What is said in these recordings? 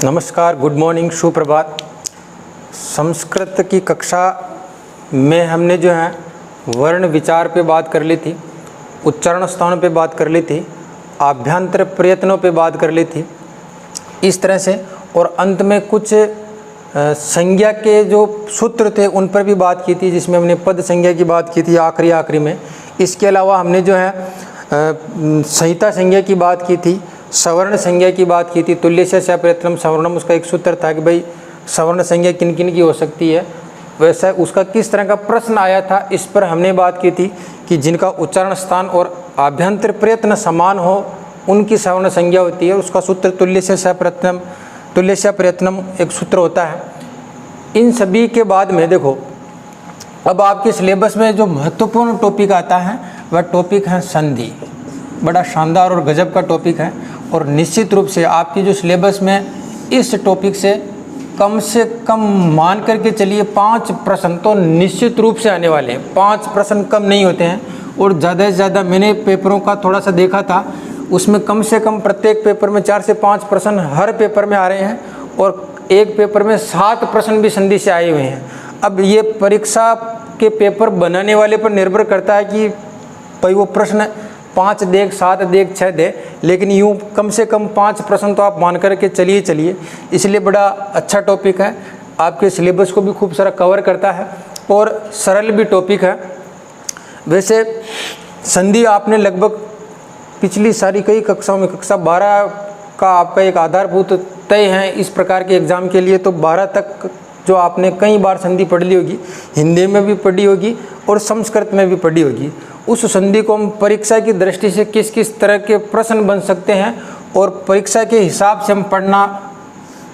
नमस्कार, good morning, सुप्रभात। संस्कृत की कक्षा में हमने जो है वर्ण विचार पे बात कर ली थी, उच्चारण स्थानों पे बात कर ली थी, आभ्यंतर प्रयत्नों पे बात कर ली थी इस तरह से, और अंत में कुछ संज्ञा के जो सूत्र थे उन पर भी बात की थी, जिसमें हमने पद संज्ञा की बात की थी आखिरी में। इसके अलावा हमने जो है संहिता संज्ञा की बात की थी, सवर्ण संज्ञा की बात की थी। तुल्यस्य च प्रयत्नम सवर्णम, उसका एक सूत्र था कि भाई सवर्ण संज्ञा किन किन की हो सकती है, वैसा उसका किस तरह का प्रश्न आया था, इस पर हमने बात की थी कि जिनका उच्चारण स्थान और आभ्यंतर प्रयत्न समान हो उनकी सवर्ण संज्ञा होती है। उसका सूत्र तुल्यस्य प्रयत्नम एक सूत्र होता है। इन सभी के बाद में देखो, अब आपके सिलेबस में जो महत्वपूर्ण टॉपिक आता है वह टॉपिक है संधि। बड़ा शानदार और गजब का टॉपिक है, और निश्चित रूप से आपकी जो सिलेबस में इस टॉपिक से कम मान करके चलिए 5 प्रश्न तो निश्चित रूप से आने वाले हैं। 5 प्रश्न कम नहीं होते हैं, और ज़्यादा से ज़्यादा मैंने पेपरों का थोड़ा सा देखा था, उसमें कम से कम प्रत्येक पेपर में 4 से 5 प्रश्न हर पेपर में आ रहे हैं, और एक पेपर में 7 प्रश्न भी संधि से आए हुए हैं। अब ये परीक्षा के पेपर बनाने वाले पर निर्भर करता है कि भाई वो प्रश्न 5 देख, 7 देख, 6 दे, लेकिन यूँ कम से कम 5 प्रश्न तो आप मान करके चलिए। इसलिए बड़ा अच्छा टॉपिक है, आपके सिलेबस को भी खूब सारा कवर करता है और सरल भी टॉपिक है। वैसे संधि आपने लगभग पिछली सारी कई कक्षाओं में, कक्षा 12 का आपका एक आधारभूत तय है इस प्रकार के एग्ज़ाम के लिए, तो 12 तक जो आपने कई बार संधि पढ़ ली होगी, हिंदी में भी पढ़ी होगी और संस्कृत में भी पढ़ी होगी। उस संधि को हम परीक्षा की दृष्टि से किस किस तरह के प्रश्न बन सकते हैं और परीक्षा के हिसाब से हम पढ़ना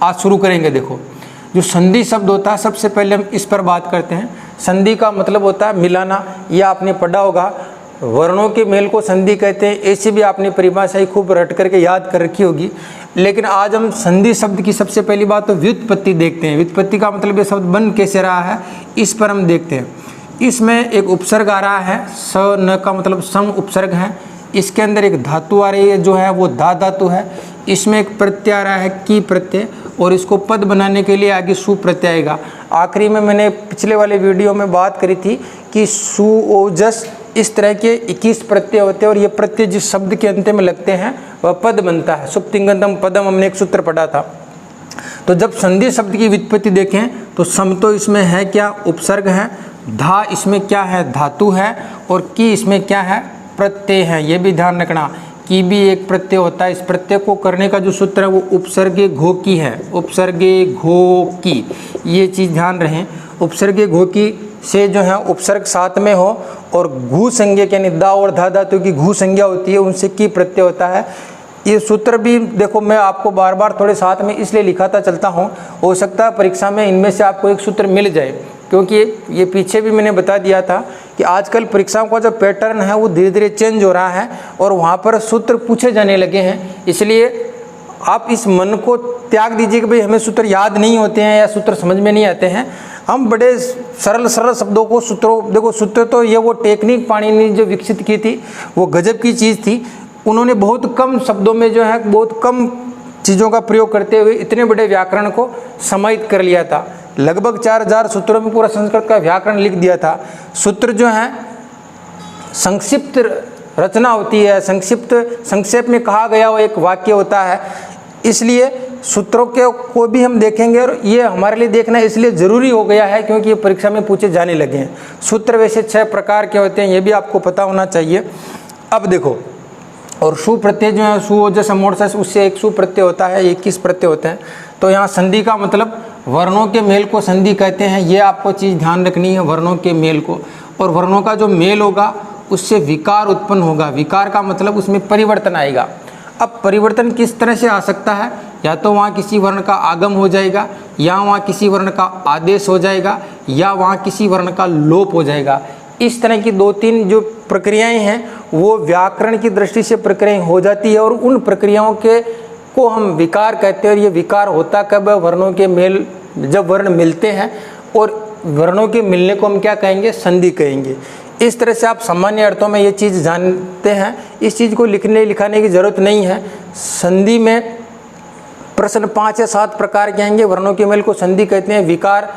आज शुरू करेंगे। देखो, जो संधि शब्द होता है, सबसे पहले हम इस पर बात करते हैं। संधि का मतलब होता है मिलाना, यह आपने पढ़ा होगा। वर्णों के मेल को संधि कहते हैं, ऐसी भी आपने परिभाषा खूब रट करके याद कर रखी होगी। लेकिन आज हम संधि शब्द की सबसे पहली बात तो व्युत्पत्ति देखते हैं। व्युत्पत्ति का मतलब ये शब्द बन कैसे रहा है, इस पर हम देखते हैं। इसमें एक उपसर्ग आ रहा है, स न का मतलब सम उपसर्ग है। इसके अंदर एक धातु आ रही है, जो है वो धा धातु है। इसमें एक प्रत्यय आ रहा है की प्रत्यय, और इसको पद बनाने के लिए आगे सु प्रत्यय आएगा। आखिरी में मैंने पिछले वाले वीडियो में बात करी थी कि सु ओजस इस तरह के 21 प्रत्यय होते हैं, और ये प्रत्यय जिस शब्द के अंत में लगते हैं वह पद बनता है। सुप्तिंगतम पदम, हमने एक सूत्र पढ़ा था। तो जब संधि शब्द की व्युत्पत्ति देखें तो सम तो इसमें है क्या, उपसर्ग है। धा इसमें क्या है, धातु है। और की इसमें क्या है, प्रत्यय है। ये भी ध्यान रखना, की भी एक प्रत्यय होता है। इस प्रत्यय को करने का जो सूत्र है वो उपसर्गे घो की है, उपसर्गे घो की, ये चीज़ ध्यान रखें। उपसर्गे घो की से जो है उपसर्ग साथ में हो, और घू संज्ञा यानी दा और धा धातु की घू संज्ञा होती है, उनसे की प्रत्यय होता है। ये सूत्र भी देखो, मैं आपको बार बार थोड़े साथ में इसलिए लिखाता चलता हूँ, हो सकता है परीक्षा में इनमें से आपको एक सूत्र मिल जाए, क्योंकि ये पीछे भी मैंने बता दिया था कि आजकल परीक्षाओं का जो पैटर्न है वो धीरे धीरे चेंज हो रहा है, और वहाँ पर सूत्र पूछे जाने लगे हैं। इसलिए आप इस मन को त्याग दीजिए कि भाई हमें सूत्र याद नहीं होते हैं या सूत्र समझ में नहीं आते हैं। हम बड़े सरल शब्दों को सूत्रों, देखो सूत्र तो ये वो टेक्निक पाणिनि जो विकसित की थी वो गजब की चीज़ थी। उन्होंने बहुत कम शब्दों में जो है बहुत कम चीज़ों का प्रयोग करते हुए इतने बड़े व्याकरण को समाहित कर लिया था। लगभग 4000 सूत्रों में पूरा संस्कृत का व्याकरण लिख दिया था। सूत्र जो है संक्षिप्त रचना होती है, संक्षेप में कहा गया वो एक वाक्य होता है। इसलिए सूत्रों को भी हम देखेंगे, और ये हमारे लिए देखना इसलिए ज़रूरी हो गया है क्योंकि ये परीक्षा में पूछे जाने लगे हैं। सूत्र वैसे 6 प्रकार के होते हैं, ये भी आपको पता होना चाहिए। अब देखो, और सु प्रत्यय जो है सु ओजस अमोर्सस, उससे एक सु प्रत्यय होता है, 21 प्रत्यय होते हैं। तो यहाँ संधि का मतलब वर्णों के मेल को संधि कहते हैं, ये आपको चीज़ ध्यान रखनी है, वर्णों के मेल को। और वर्णों का जो मेल होगा उससे विकार उत्पन्न होगा। विकार का मतलब उसमें परिवर्तन आएगा। अब परिवर्तन किस तरह से आ सकता है, या तो वहाँ किसी वर्ण का आगम हो जाएगा, या वहाँ किसी वर्ण का आदेश हो जाएगा, या वहाँ किसी वर्ण का लोप हो जाएगा। इस तरह की 2-3 जो प्रक्रियाएं हैं वो व्याकरण की दृष्टि से प्रक्रियाएं हो जाती है, और उन प्रक्रियाओं को हम विकार कहते हैं। और ये विकार होता कब है, वर्णों के मेल, जब वर्ण मिलते हैं, और वर्णों के मिलने को हम क्या कहेंगे, संधि कहेंगे। इस तरह से आप सामान्य अर्थों में ये चीज़ जानते हैं, इस चीज़ को लिखाने की ज़रूरत नहीं है। संधि में प्रश्न 5 या 7 प्रकार के आएंगे। वर्णों के मेल को संधि कहते हैं। विकार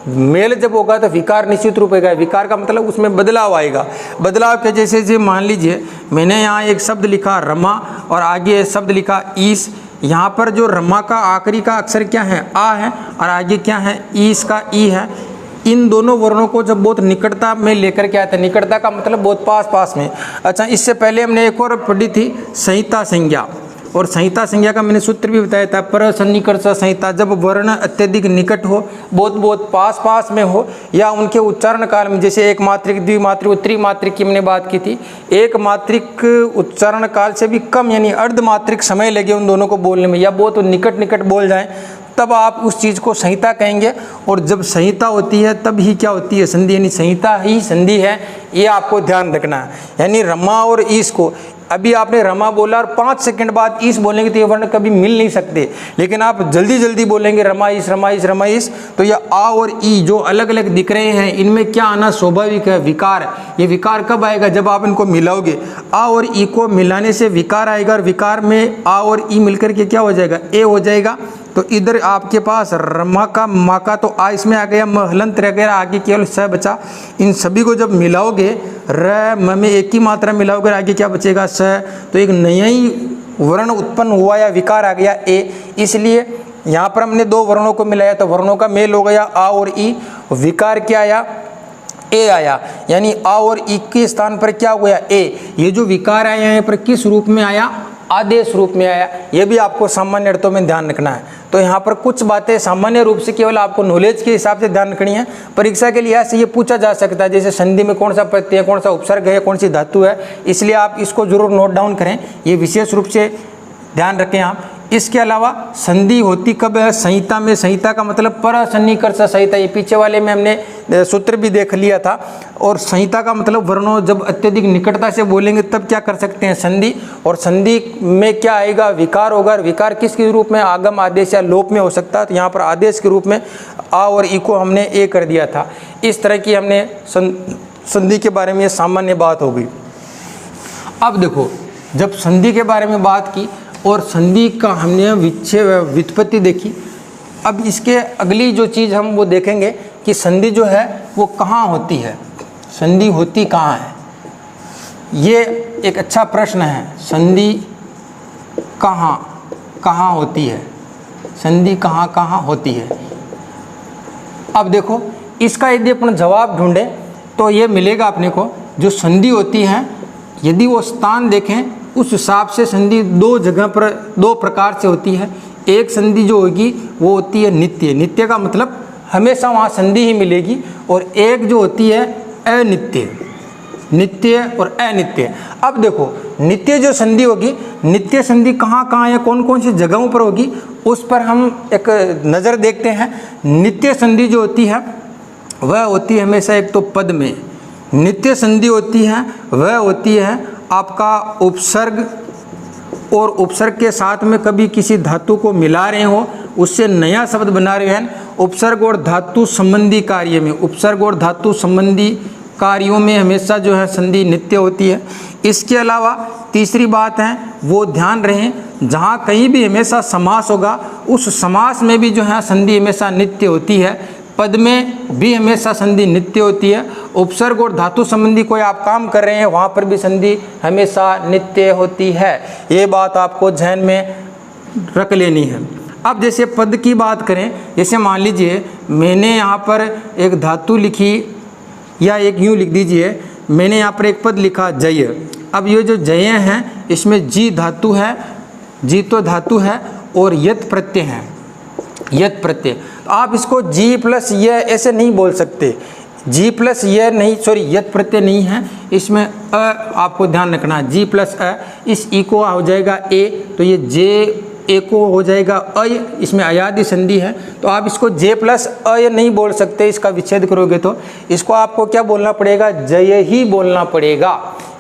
मेल जब होगा तो विकार निश्चित रूप होगा। विकार का मतलब उसमें बदलाव आएगा। बदलाव के जैसे मान लीजिए मैंने यहाँ एक शब्द लिखा रमा और आगे शब्द लिखा ईस। यहाँ पर जो रमा का आखिरी का अक्षर क्या है, आ है, और आगे क्या है, ईस का ई है। इन दोनों वर्णों को जब बहुत निकटता में लेकर के आते हैं, निकटता का मतलब बहुत पास पास में। अच्छा, इससे पहले हमने एक और पढ़ी थी संहिता संज्ञा, और संहिता संज्ञा का मैंने सूत्र भी बताया था, पर सन्निकर्ष संहिता। जब वर्ण अत्यधिक निकट हो, बहुत पास पास में हो, या उनके उच्चारण काल में, जैसे एक मात्रिक, द्विमात्रिक और त्रिमात्रिक की हमने बात की थी, एक मात्रिक उच्चारण काल से भी कम यानी अर्धमात्रिक समय लगे उन दोनों को बोलने में, या बहुत निकट बोल जाएं, तब आप उस चीज़ को संहिता कहेंगे। और जब संहिता होती है तब ही क्या होती है, संधि, यानी संहिता ही संधि है। ये आपको ध्यान रखना है। यानी रमा और ईस को, अभी आपने रमा बोला और 5 सेकंड बाद ईस बोलेंगे तो ये वर्ण कभी मिल नहीं सकते। लेकिन आप जल्दी बोलेंगे रमा ईस, तो ये आ और ई जो अलग अलग दिख रहे हैं, इनमें क्या आना स्वाभाविक है, विकार। ये विकार कब आएगा, जब आप इनको मिलाओगे। आ और ई को मिलाने से विकार आएगा, और विकार में आ और ई मिलकर के क्या हो जाएगा, ए हो जाएगा। तो इधर आपके पास रमा का, मा का तो आ इसमें आ गया, महलंत रह गया, आगे केवल स बचा। इन सभी को जब मिलाओगे, र म में एक ही मात्रा मिलाओगे, आगे क्या बचेगा, स। तो एक नया ही वर्ण उत्पन्न हुआ या विकार आ गया, ए। इसलिए यहाँ पर हमने 2 वर्णों को मिलाया तो वर्णों का मेल हो गया आ और ई। विकार क्या आया, ए आया। यानी आ और ई के स्थान पर क्या हो गया, ए। ये जो विकार आया यहाँ पर किस रूप में आया, आदेश रूप में आया। ये भी आपको सामान्य अर्थों में ध्यान रखना है। तो यहाँ पर कुछ बातें सामान्य रूप से केवल आपको नॉलेज के हिसाब से ध्यान रखनी है। परीक्षा के लिहाज से ये पूछा जा सकता है, जैसे संधि में कौन सा प्रत्यय है, कौन सा उपसर्ग है, कौन सी धातु है। इसलिए आप इसको जरूर नोट डाउन करें, ये विशेष रूप से ध्यान रखें आप। इसके अलावा संधि होती कब है, संहिता में। संहिता का मतलब पर सन्निकर्ष संहिता, ये पीछे वाले में हमने सूत्र भी देख लिया था। और संहिता का मतलब वर्णों जब अत्यधिक निकटता से बोलेंगे तब क्या कर सकते हैं, संधि। और संधि में क्या आएगा, विकार होगा। विकार किसके रूप में, आगम, आदेश या लोप में हो सकता है। तो यहाँ पर आदेश के रूप में आ और ई को हमने ए कर दिया था। इस तरह की हमने संधि के बारे में ये सामान्य बात हो गई। अब देखो, जब संधि के बारे में बात की और संधि का हमने व्युत्पत्ति देखी, अब इसके अगली जो चीज़ हम वो देखेंगे कि संधि जो है वो कहाँ होती है, संधि होती कहाँ है। ये एक अच्छा प्रश्न है, संधि कहाँ होती है, संधि कहाँ होती है। अब देखो, इसका यदि अपन जवाब ढूंढें तो ये मिलेगा अपने को, जो संधि होती है यदि वो स्थान देखें उस हिसाब से संधि 2 जगह पर 2 प्रकार से होती है। एक संधि जो होगी वो होती है नित्य, नित्य का मतलब हमेशा वहाँ संधि ही मिलेगी। और एक जो होती है अनित्य, नित्य और अनित्य। अब देखो, नित्य जो संधि होगी, नित्य संधि कहाँ या कौन सी जगहों पर होगी, उस पर हम एक नज़र देखते हैं। नित्य संधि जो होती है वह होती है हमेशा एक तो पद में। नित्य संधि होती है वह होती है आपका उपसर्ग, और उपसर्ग के साथ में कभी किसी धातु को मिला रहे हो, उससे नया शब्द बना रहे हैं। उपसर्ग और धातु संबंधी कार्य में, उपसर्ग और धातु संबंधी कार्यों में हमेशा जो है संधि नित्य होती है। इसके अलावा तीसरी बात है वो ध्यान रहे, जहाँ कहीं भी हमेशा समास होगा उस समास में भी जो है संधि हमेशा नित्य होती है। पद में भी हमेशा संधि नित्य होती है। उपसर्ग और धातु संबंधी कोई आप काम कर रहे हैं वहाँ पर भी संधि हमेशा नित्य होती है। ये बात आपको ध्यान में रख लेनी है। अब जैसे पद की बात करें, जैसे मान लीजिए मैंने यहाँ पर एक धातु लिखी, या एक यूँ लिख दीजिए, मैंने यहाँ पर एक पद लिखा जय। अब ये जो जय हैं इसमें जी धातु है, जी तो धातु है, और यत प्रत्यय है, यत प्रत्यय। तो आप इसको जी प्लस यह ऐसे नहीं बोल सकते, जी प्लस यह नहीं, सॉरी यत प्रत्यय नहीं है, इसमें अ आपको ध्यान रखना है, जी प्लस अ। इस ई को हो जाएगा ए, तो ये जे ए को हो जाएगा अय, इसमें अयादि संधि है। तो आप इसको जे प्लस अय नहीं बोल सकते, इसका विच्छेद करोगे तो इसको आपको क्या बोलना पड़ेगा, जय ही बोलना पड़ेगा।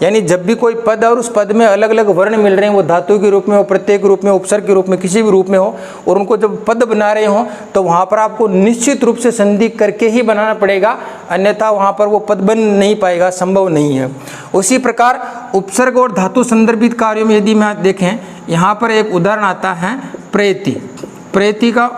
यानी जब भी कोई पद और उस पद में अलग अलग वर्ण मिल रहे हैं, वो धातु के रूप में हो, प्रत्यय के रूप में, उपसर्ग के रूप में, किसी भी रूप में हो, और उनको जब पद बना रहे हो तो वहाँ पर आपको निश्चित रूप से संधि करके ही बनाना पड़ेगा, अन्यथा वहाँ पर वो पद बन नहीं पाएगा, संभव नहीं है। उसी प्रकार उपसर्ग और धातु संदर्भित कार्यों में यदि मैं देखें, यहाँ पर एक उदाहरण आता है प्रेति। प्रेति का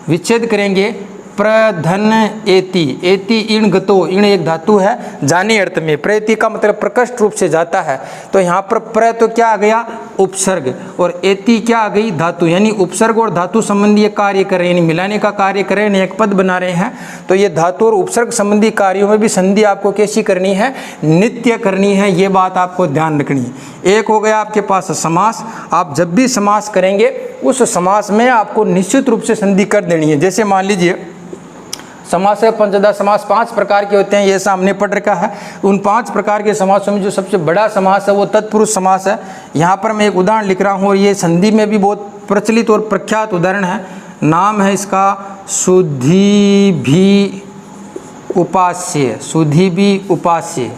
विच्छेद करेंगे, प्रधन एति, एति इण गतो, इण एक धातु है जाने अर्थ में, प्रेति का मतलब प्रकृष्ट रूप से जाता है। तो यहाँ पर प्र तो क्या आ गया, उपसर्ग, और एति क्या आ गई, धातु, यानी उपसर्ग और धातु संबंधी कार्य कर रहे हैं, यानी मिलाने का कार्य कर रहे हैं, एक पद बना रहे हैं। तो ये धातु और उपसर्ग संबंधी कार्यों में भी संधि आपको कैसी करनी है, नित्य करनी है, ये बात आपको ध्यान रखनी है। एक हो गया आपके पास समास, आप जब भी समास करेंगे उस समास में आपको निश्चित रूप से संधि कर देनी है। जैसे मान लीजिए समास है पंचधा समास 5 प्रकार के होते हैं, ये सामने पढ़ रखा है। उन 5 प्रकार के समासों में जो सबसे बड़ा समास है वो तत्पुरुष समास है। यहाँ पर मैं एक उदाहरण लिख रहा हूँ और ये संधि में भी बहुत प्रचलित और प्रख्यात उदाहरण है। नाम है इसका सुधी भी उपास्य, सुधी भी उपास्य।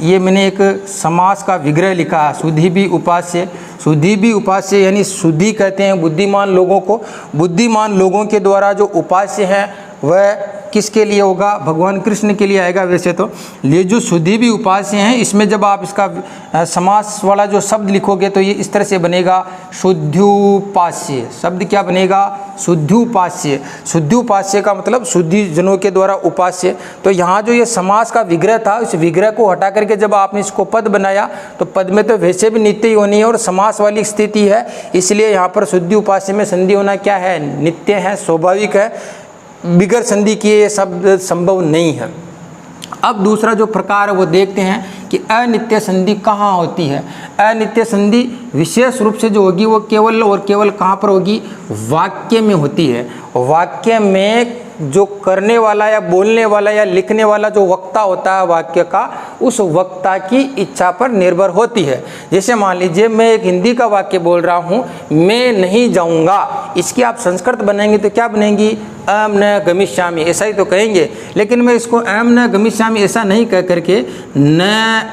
ये मैंने एक समास का विग्रह लिखा है, सुधी भी उपास्य। सुधी भी उपास्य यानी सुधी कहते हैं बुद्धिमान लोगों को। बुद्धिमान लोगों के द्वारा जो उपास्य है वह किसके लिए होगा, भगवान कृष्ण के लिए आएगा। वैसे तो ये जो सुधी भी उपास्य हैं, इसमें जब आप इसका समास वाला जो शब्द लिखोगे तो ये इस तरह से बनेगा, शुद्ध्युपास्य। शब्द क्या बनेगा, शुद्ध्युपास्य। शुद्ध्युपास्य का मतलब शुद्धि जनों के द्वारा उपास्य। तो यहाँ जो ये समास का विग्रह था, इस विग्रह को हटा करके जब आपने इसको पद बनाया तो पद में तो वैसे भी नित्य ही होनी है और समास वाली स्थिति है, इसलिए यहाँ पर शुद्ध्युपास्य में संधि होना क्या है, नित्य है, स्वाभाविक है। बिगर संधि किए ये शब्द संभव नहीं है। अब दूसरा जो प्रकार है वो देखते हैं कि अनित्य संधि कहाँ होती है। अनित्य संधि विशेष रूप से जो होगी वो केवल और केवल कहाँ पर होगी, वाक्य में होती है। वाक्य में जो करने वाला या बोलने वाला या लिखने वाला जो वक्ता होता है वाक्य का, उस वक्ता की इच्छा पर निर्भर होती है। जैसे मान लीजिए मैं एक हिंदी का वाक्य बोल रहा हूँ, मैं नहीं जाऊँगा, इसकी आप संस्कृत बनाएंगे तो क्या बनेगी, अहम न गमिष्यामि, ऐसा ही तो कहेंगे। लेकिन मैं इसको अहम न गमिष्यामि ऐसा नहीं कह करके न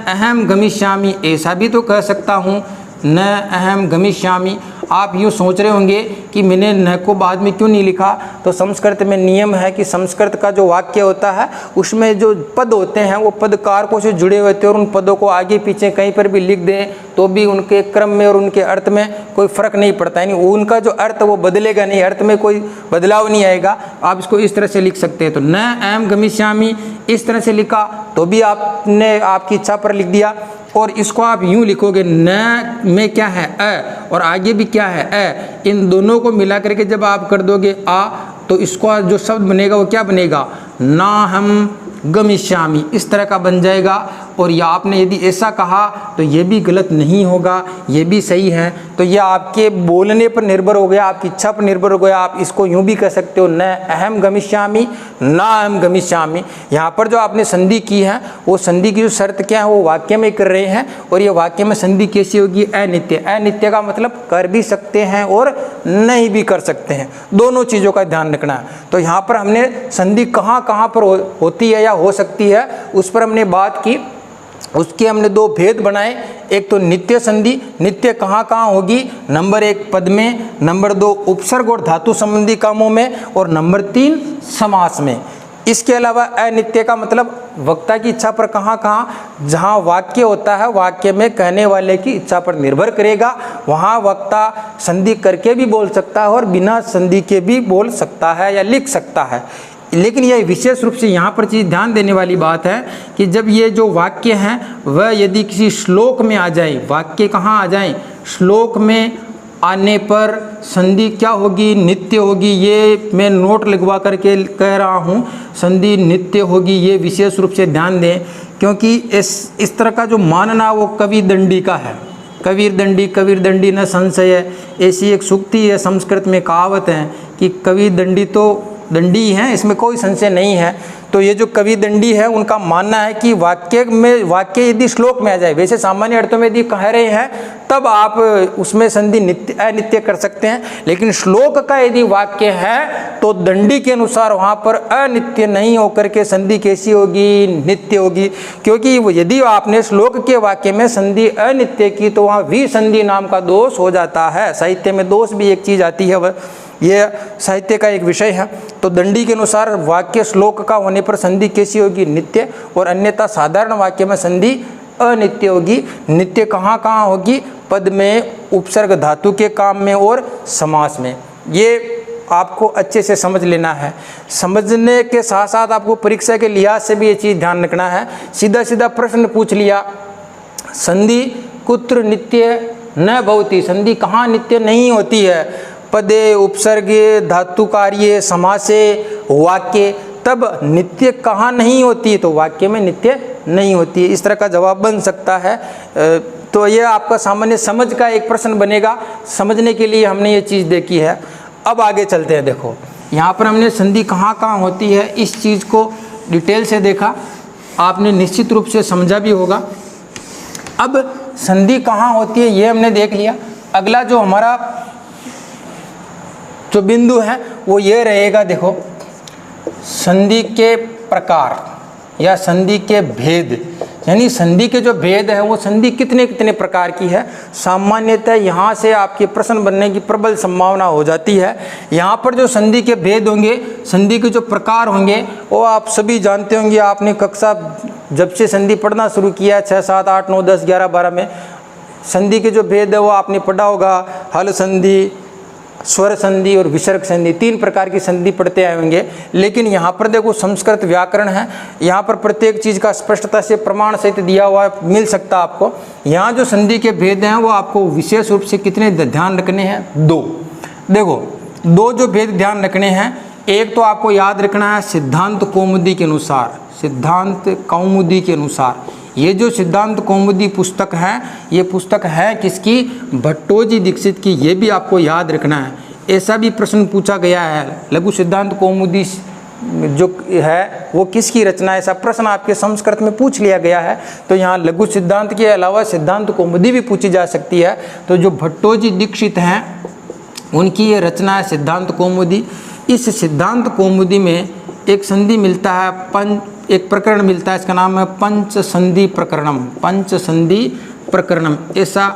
अहम गमिष्यामि ऐसा भी तो कह सकता हूँ, न अहम गमिष्यामि। आप यूँ सोच रहे होंगे कि मैंने न को बाद में क्यों नहीं लिखा, तो संस्कृत में नियम है कि संस्कृत का जो वाक्य होता है उसमें जो पद होते हैं वो पद कारकों से जुड़े हुए होते हैं और उन पदों को आगे पीछे कहीं पर भी लिख दें तो भी उनके क्रम में और उनके अर्थ में कोई फ़र्क नहीं पड़ता, यानी उनका जो अर्थ वो बदलेगा नहीं, अर्थ में कोई बदलाव नहीं आएगा। आप इसको इस तरह से लिख सकते हैं। तो न अहम गमिष्यामि इस तरह से लिखा तो भी आपने आपकी इच्छा पर लिख दिया, और इसको आप यूँ लिखोगे न में क्या है अ और आगे भी क्या है अ, इन दोनों को मिला करके जब आप कर दोगे आ तो इसको जो शब्द बनेगा वो क्या बनेगा, ना हम गमिष्यामि, इस तरह का बन जाएगा। और या आपने यदि ऐसा कहा तो ये भी गलत नहीं होगा, ये भी सही है। तो ये आपके बोलने पर निर्भर हो गया, आपकी इच्छा पर निर्भर हो गया। आप इसको यूँ भी कह सकते हो, न अहम गमिष्यामि ना अहम गमिष्यामि। यहाँ पर जो आपने संधि की है वो संधि की जो शर्त क्या है वो वाक्य में कर रहे हैं, और ये वाक्य में संधि कैसी होगी, अनित्य। अनित्य का मतलब कर भी सकते हैं और नहीं भी कर सकते हैं, दोनों चीज़ों का ध्यान रखना है। तो यहाँ पर हमने संधि कहाँ कहाँ पर होती है या हो सकती है उस पर हमने बात की। उसके हमने 2 भेद बनाए, एक तो नित्य संधि, नित्य कहाँ कहाँ होगी, नंबर 1 पद में, नंबर 2 उपसर्ग और धातु संबंधी कामों में, और नंबर 3 समास में। इसके अलावा अनित्य का मतलब वक्ता की इच्छा पर कहाँ कहाँ, जहाँ वाक्य होता है वाक्य में कहने वाले की इच्छा पर निर्भर करेगा, वहाँ वक्ता संधि करके भी बोल सकता है और बिना संधि के भी बोल सकता है या लिख सकता है। लेकिन यह विशेष रूप से यहाँ पर चीज़ ध्यान देने वाली बात है कि जब ये जो वाक्य हैं वह यदि किसी श्लोक में आ जाए, वाक्य कहाँ आ जाए, श्लोक में आने पर संधि क्या होगी, नित्य होगी। ये मैं नोट लगवा करके कह रहा हूँ, संधि नित्य होगी, ये विशेष रूप से ध्यान दें, क्योंकि इस तरह का जो मानना वो कबीर दंडी का है। कबीर दंडी न संशय, ऐसी एक सूक्ति है, संस्कृत में कहावत है कि कबीर दंडी तो दंडी हैं, इसमें कोई संशय नहीं है। तो ये जो कवि दंडी है उनका मानना है कि वाक्य यदि श्लोक में आ जाए, वैसे सामान्य अर्थों में यदि कह रहे हैं तब आप उसमें संधि नित्य अनित्य कर सकते हैं, लेकिन श्लोक का यदि वाक्य है तो दंडी के अनुसार वहाँ पर अनित्य नहीं होकर के संधि कैसी होगी, नित्य होगी। क्योंकि यदि आपने श्लोक के वाक्य में संधि अनित्य की तो वहाँ विसंधि नाम का दोष हो जाता है। साहित्य में दोष भी एक चीज़ आती है, वह यह साहित्य का एक विषय है। तो दंडी के अनुसार वाक्य श्लोक का होने पर संधि कैसी होगी, नित्य, और अन्यथा साधारण वाक्य में संधि अनित्य होगी। नित्य कहाँ कहाँ होगी, पद में, उपसर्ग धातु के काम में और समास में। ये आपको अच्छे से समझ लेना है। समझने के साथ साथ आपको परीक्षा के लिहाज से भी ये चीज़ ध्यान रखना है। सीधा सीधा प्रश्न पूछ लिया, संधि कुत्र नित्य न भवति, संधि कहाँ नित्य नहीं होती है, पदे, उपसर्गे, धातु कार्ये, समासे, वाक्य, तब नित्य कहाँ नहीं होती, तो वाक्य में नित्य नहीं होती है। इस तरह का जवाब बन सकता है। तो यह आपका सामान्य समझ का एक प्रश्न बनेगा। समझने के लिए हमने ये चीज़ देखी है। अब आगे चलते हैं। देखो यहाँ पर हमने संधि कहाँ कहाँ होती है इस चीज़ को डिटेल से देखा, आपने निश्चित रूप से समझा भी होगा। अब संधि कहाँ होती है ये हमने देख लिया। अगला जो हमारा जो बिंदु है वो ये रहेगा, देखो संधि के प्रकार या संधि के भेद, यानी संधि के जो भेद है वो संधि कितने कितने प्रकार की है। सामान्यतः यहाँ से आपके प्रश्न बनने की प्रबल संभावना हो जाती है। यहाँ पर जो संधि के भेद होंगे, संधि के जो प्रकार होंगे वो आप सभी जानते होंगे। आपने कक्षा जब से संधि पढ़ना शुरू किया 6, 7, 8, 9, 10, 11, 12 में संधि के जो भेद है वो आपने पढ़ा होगा। हल संधि, स्वर संधि और विसर्ग संधि, 3 प्रकार की संधि पढ़ते आए होंगे। लेकिन यहाँ पर देखो संस्कृत व्याकरण है, यहाँ पर प्रत्येक चीज़ का स्पष्टता से प्रमाण सहित दिया हुआ मिल सकता है आपको। यहाँ जो संधि के भेद हैं वो आपको विशेष रूप से कितने ध्यान रखने हैं, 2। देखो 2 जो भेद ध्यान रखने हैं, एक तो आपको याद रखना है सिद्धांत कौमुदी के अनुसार। सिद्धांत कौमुदी के अनुसार ये जो सिद्धांत कौमुदी पुस्तक है, ये पुस्तक है किसकी, भट्टोजी दीक्षित की। ये भी आपको याद रखना है। ऐसा भी प्रश्न पूछा गया है, लघु सिद्धांत कौमुदी जो है वो किसकी रचना है, ऐसा प्रश्न आपके संस्कृत में पूछ लिया गया है। तो यहाँ लघु सिद्धांत के अलावा सिद्धांत कौमुदी भी पूछी जा सकती है। तो जो भट्टोजी दीक्षित हैं उनकी ये रचना है सिद्धांत कौमुदी। इस सिद्धांत कौमुदी में एक संधि मिलता है, एक प्रकरण मिलता है, इसका नाम है पंच संधि प्रकरणम। पंच संधि प्रकरणम ऐसा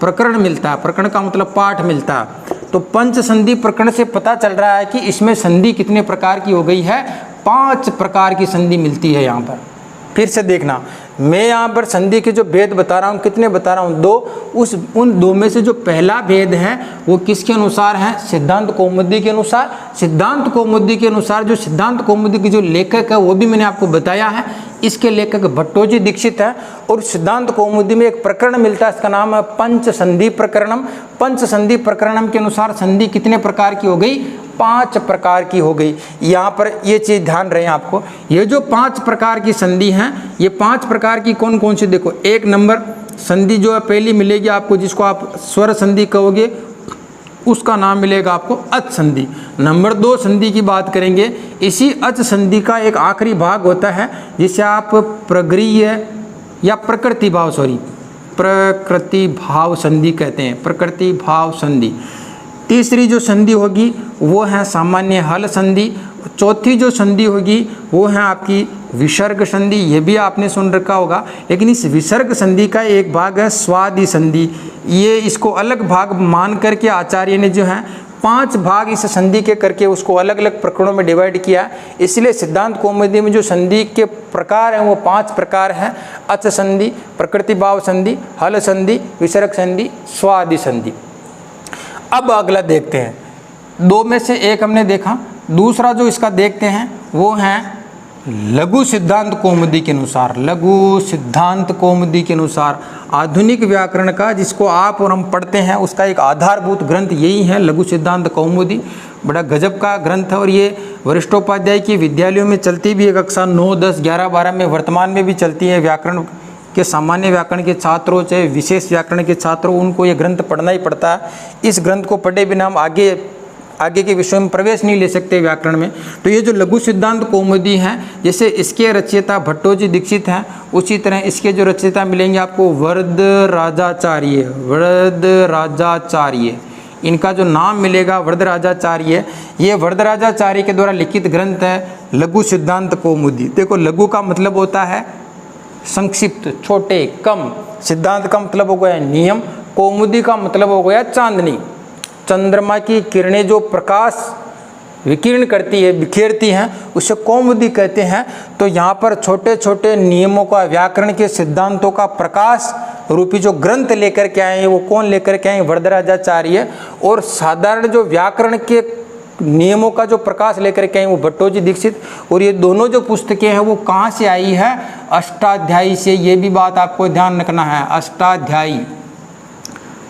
प्रकरण मिलता है। प्रकरण का मतलब पाठ मिलता है। तो पंच संधि प्रकरण से पता चल रहा है कि इसमें संधि कितने प्रकार की हो गई है, 5 प्रकार की संधि मिलती है। यहाँ पर फिर से देखना, मैं यहाँ पर संधि के जो भेद बता रहा हूँ, कितने बता रहा हूँ, 2। उन 2 में से जो पहला भेद है वो किसके अनुसार है, सिद्धांत कौमुदी के अनुसार। सिद्धांत कौमुदी के अनुसार जो सिद्धांत कौमुदी के जो लेखक है वो भी मैंने आपको बताया है। इसके लेखक भट्टोजी दीक्षित है। और सिद्धांत कौमुदी में एक प्रकरण मिलता है, इसका नाम है पंच संधि प्रकरणम। पंच संधि प्रकरणम के अनुसार संधि कितने प्रकार की हो गई, 5 प्रकार की हो गई। यहाँ पर ये चीज़ ध्यान रहे आपको, ये जो 5 प्रकार की संधि हैं, ये 5 प्रकार की कौन कौन सी, देखो 1 नंबर संधि जो है पहली मिलेगी आपको, जिसको आप स्वर संधि कहोगे, उसका नाम मिलेगा आपको अच संधि। नंबर 2 संधि की बात करेंगे, इसी अच संधि का एक आखिरी भाग होता है जिसे आप प्रगृह्य या प्रकृति भाव संधि कहते हैं, प्रकृति भाव संधि। तीसरी जो संधि होगी वो है सामान्य हल संधि। चौथी जो संधि होगी वो है आपकी विसर्ग संधि, ये भी आपने सुन रखा होगा। लेकिन इस विसर्ग संधि का एक भाग है स्वादि संधि। ये इसको अलग भाग मान करके आचार्य ने जो है 5 भाग इस संधि के करके उसको अलग अलग प्रकरणों में डिवाइड किया। इसलिए सिद्धांत कौमुदी में जो संधि के प्रकार हैं वो 5 प्रकार हैं, अच संधि, प्रकृति भाव संधि, हल संधि, विसर्ग संधि, स्वादि संधि। अब अगला देखते हैं, 2 में से एक हमने देखा, दूसरा जो इसका देखते हैं वो है लघु सिद्धांत कौमुदी के अनुसार। लघु सिद्धांत कौमुदी के अनुसार आधुनिक व्याकरण का, जिसको आप और हम पढ़ते हैं, उसका एक आधारभूत ग्रंथ यही है लघु सिद्धांत कौमुदी। बड़ा गजब का ग्रंथ है और ये वरिष्ठोपाध्याय की विद्यालयों में चलती भी है, कक्षा 9, 10, 11, 12 में वर्तमान में भी चलती है। व्याकरण के सामान्य व्याकरण के छात्रों चाहे विशेष व्याकरण के छात्रों, उनको ये ग्रंथ पढ़ना ही पड़ता है। इस ग्रंथ को पढ़े बिना हम आगे आगे के विषयों में प्रवेश नहीं ले सकते व्याकरण में। तो ये जो लघु सिद्धांत कौमुदी हैं, जैसे इसके रचयिता भट्टोजी दीक्षित हैं, उसी तरह इसके जो रचयिता मिलेंगे आपको वरदराजाचार्य, इनका जो नाम मिलेगा वरदराजाचार्य। ये वरदराजाचार्य के द्वारा लिखित ग्रंथ है लघु सिद्धांत कौमुदी। देखो लघु का मतलब होता है संक्षिप्त, छोटे, कम। सिद्धांत का मतलब हो गया नियम, कौमुदी का मतलब हो गया चांदनी। चंद्रमा की किरणें जो प्रकाश विकीर्ण करती है, बिखेरती हैं, उसे कौमुदी कहते हैं। तो यहाँ पर छोटे छोटे नियमों का, व्याकरण के सिद्धांतों का प्रकाश रूपी जो ग्रंथ लेकर के आए हैं, वो कौन लेकर के आए? वरदराजाचार्य। और साधारण जो व्याकरण के नियमों का जो प्रकाश लेकर के आए वो भट्टोजी दीक्षित। और ये दोनों जो पुस्तकें हैं वो कहाँ से आई है? अष्टाध्यायी से। ये भी बात आपको ध्यान रखना है,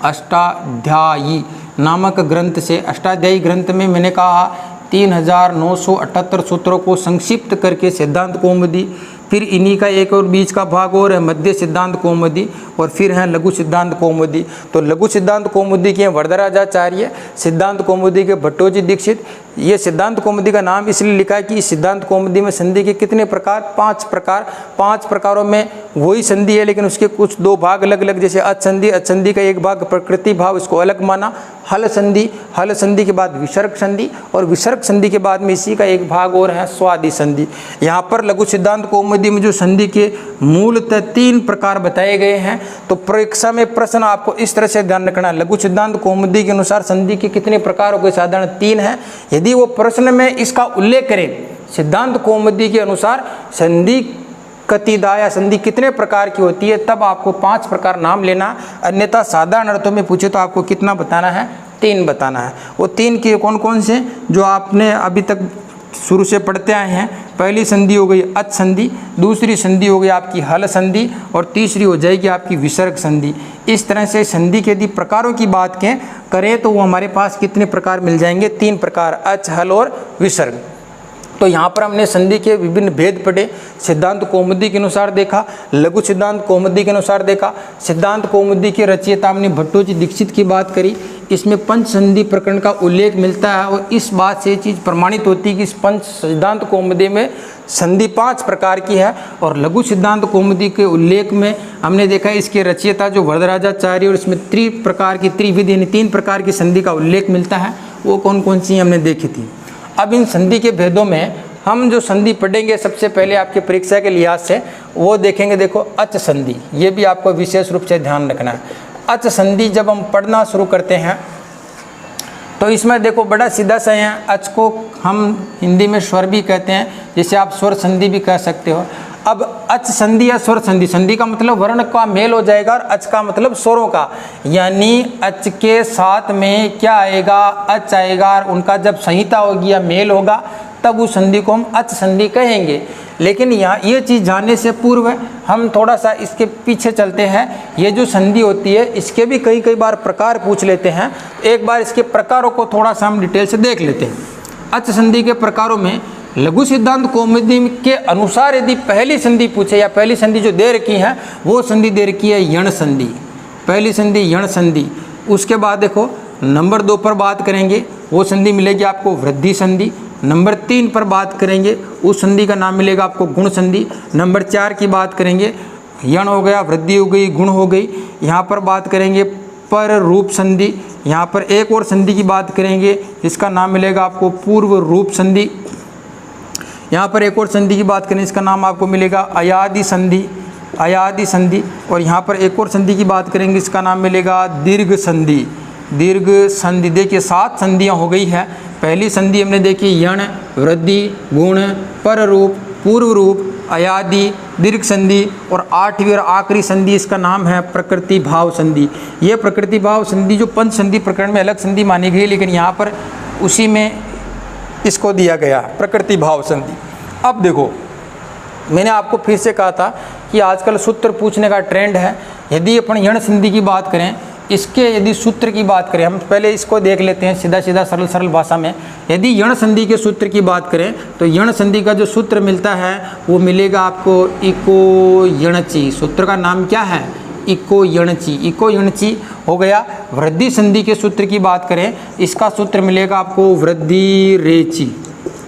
अष्टाध्यायी नामक ग्रंथ से। अष्टाध्यायी ग्रंथ में मैंने कहा 3978 सूत्रों को संक्षिप्त करके सिद्धांत कौमुदी, फिर इन्हीं का एक और बीच का भाग और है मध्य सिद्धांत कौमुदी, और फिर है लघु सिद्धांत कौमुदी। तो लघु सिद्धांत कौमुदी के वरदराजाचार्य, सिद्धांत कौमुदी के भट्टोजी दीक्षित। ये सिद्धांत कौमुदी का नाम इसलिए लिखा है कि सिद्धांत कौमुदी में संधि के कितने प्रकार? 5 प्रकार। 5 प्रकारों में वही संधि है, लेकिन उसके कुछ 2 भाग अलग अलग, जैसे अचसंधि, अचसंधि का एक भाग प्रकृति भाव, इसको अलग माना। हल संधि, हल संधि के बाद विसर्ग संधि, और विसर्ग संधि के बाद में इसी का एक भाग और है स्वादि संधि। यहाँ पर लघु सिद्धांत कौमुदी में जो संधि के मूलतः 3 प्रकार बताए गए हैं। तो परीक्षा में प्रश्न आपको इस तरह से ध्यान रखना, लघु सिद्धांत कौमुदी के अनुसार संधि के कितने प्रकार हो गए? साधारण 3 है। यदि वो प्रश्न में इसका उल्लेख करें, सिद्धांत कौमुदी के अनुसार संधि कतिदा या संधि कितने प्रकार की होती है, तब आपको 5 प्रकार नाम लेना। अन्यथा साधारण अर्थों में पूछे तो आपको कितना बताना है? 3 बताना है। वो 3 के कौन कौन से जो आपने अभी तक शुरू से पढ़ते आए हैं? पहली संधि हो गई अच संधि, दूसरी संधि हो गई आपकी हल संधि, और तीसरी हो जाएगी आपकी विसर्ग संधि। इस तरह से संधि के यदि प्रकारों की बात करें तो वो हमारे पास कितने प्रकार मिल जाएंगे? 3 प्रकार, अच, हल और विसर्ग। तो यहाँ पर हमने संधि के विभिन्न भेद पढ़े। सिद्धांत कौमुदी के अनुसार देखा, लघु सिद्धांत कौमुदी के अनुसार देखा। सिद्धांत कौमुदी के रचयिता हमने भट्टोजी दीक्षित की बात करी। इसमें पंच संधि प्रकरण का उल्लेख मिलता है, और इस बात से ये चीज़ प्रमाणित होती है कि इस पंच सिद्धांत कौमुदी में संधि 5 प्रकार की है। और लघु सिद्धांत कौमुदी के उल्लेख में हमने देखा इसके रचयिता जो वरदराजाचार्य, और इसमें 3 प्रकार की, त्रिविध यानी 3 प्रकार की संधि का उल्लेख मिलता है। वो कौन कौन सी हमने देखी थी। अब इन संधि के भेदों में हम जो संधि पढ़ेंगे सबसे पहले आपके परीक्षा के लिहाज से वो देखेंगे। देखो अच संधि, ये भी आपको विशेष रूप से ध्यान रखना है। अच संधि जब हम पढ़ना शुरू करते हैं तो इसमें देखो बड़ा सीधा सा है। अच को हम हिंदी में स्वर भी कहते हैं, जैसे आप स्वर संधि भी कह सकते हो। अब अच संधि या स्वर संधि, संधि का मतलब वर्ण का मेल हो जाएगा, और अच का मतलब स्वरों का, यानी अच के साथ में क्या आएगा? अच आएगा, और उनका जब संहिता होगी या मेल होगा तब उस संधि को हम अच संधि कहेंगे। लेकिन यहाँ ये चीज़ जानने से पूर्व हम थोड़ा सा इसके पीछे चलते हैं। ये जो संधि होती है इसके भी कई बार प्रकार पूछ लेते हैं। एक बार इसके प्रकारों को थोड़ा सा हम डिटेल से देख लेते हैं। अच संधि के प्रकारों में लघु सिद्धांत कौमुदी के अनुसार यदि पहली संधि पूछे, या पहली संधि जो दे रखी है वो संधि दे रखी है यण संधि, पहली संधि यण संधि। उसके बाद देखो नंबर 2 पर बात करेंगे, वो संधि मिलेगी आपको वृद्धि संधि। नंबर 3 पर बात करेंगे, उस संधि का नाम मिलेगा आपको गुण संधि। नंबर 4 की बात करेंगे, यण हो गया, वृद्धि हो गई, गुण हो गई। यहाँ पर बात करेंगे पर रूप संधि। यहाँ पर एक और संधि की बात करेंगे, इसका नाम मिलेगा आपको पूर्व रूप संधि। यहाँ पर एक और संधि की बात करें, इसका नाम आपको मिलेगा अयादि संधि, अयादि संधि। और यहाँ पर एक और संधि की बात करेंगे, इसका नाम मिलेगा दीर्घ संधि, दीर्घ संधि। देखिए 7 संधियाँ हो गई है। पहली संधि हमने देखी यण, वृद्धि, गुण, पर रूप, पूर्व रूप, अयादि, दीर्घ संधि, और 8वीं और आखिरी संधि इसका नाम है प्रकृति भाव संधि। ये प्रकृति भाव संधि जो पंच संधि प्रकरण में अलग संधि मानी गई, लेकिन यहाँ पर उसी में इसको दिया गया प्रकृति भाव संधि। अब देखो मैंने आपको फिर से कहा था कि आजकल सूत्र पूछने का ट्रेंड है। यदि अपन यण संधि की बात करें, इसके यदि सूत्र की बात करें, हम पहले इसको देख लेते हैं सीधा सीधा सरल सरल भाषा में। यदि यण संधि के सूत्र की बात करें तो यण संधि का जो सूत्र मिलता है वो मिलेगा आपको इको यणचि। सूत्र का नाम क्या है? इको यणची, इको यणची हो गया। वृद्धि संधि के सूत्र की बात करें, इसका सूत्र मिलेगा आपको वृद्धि रेची।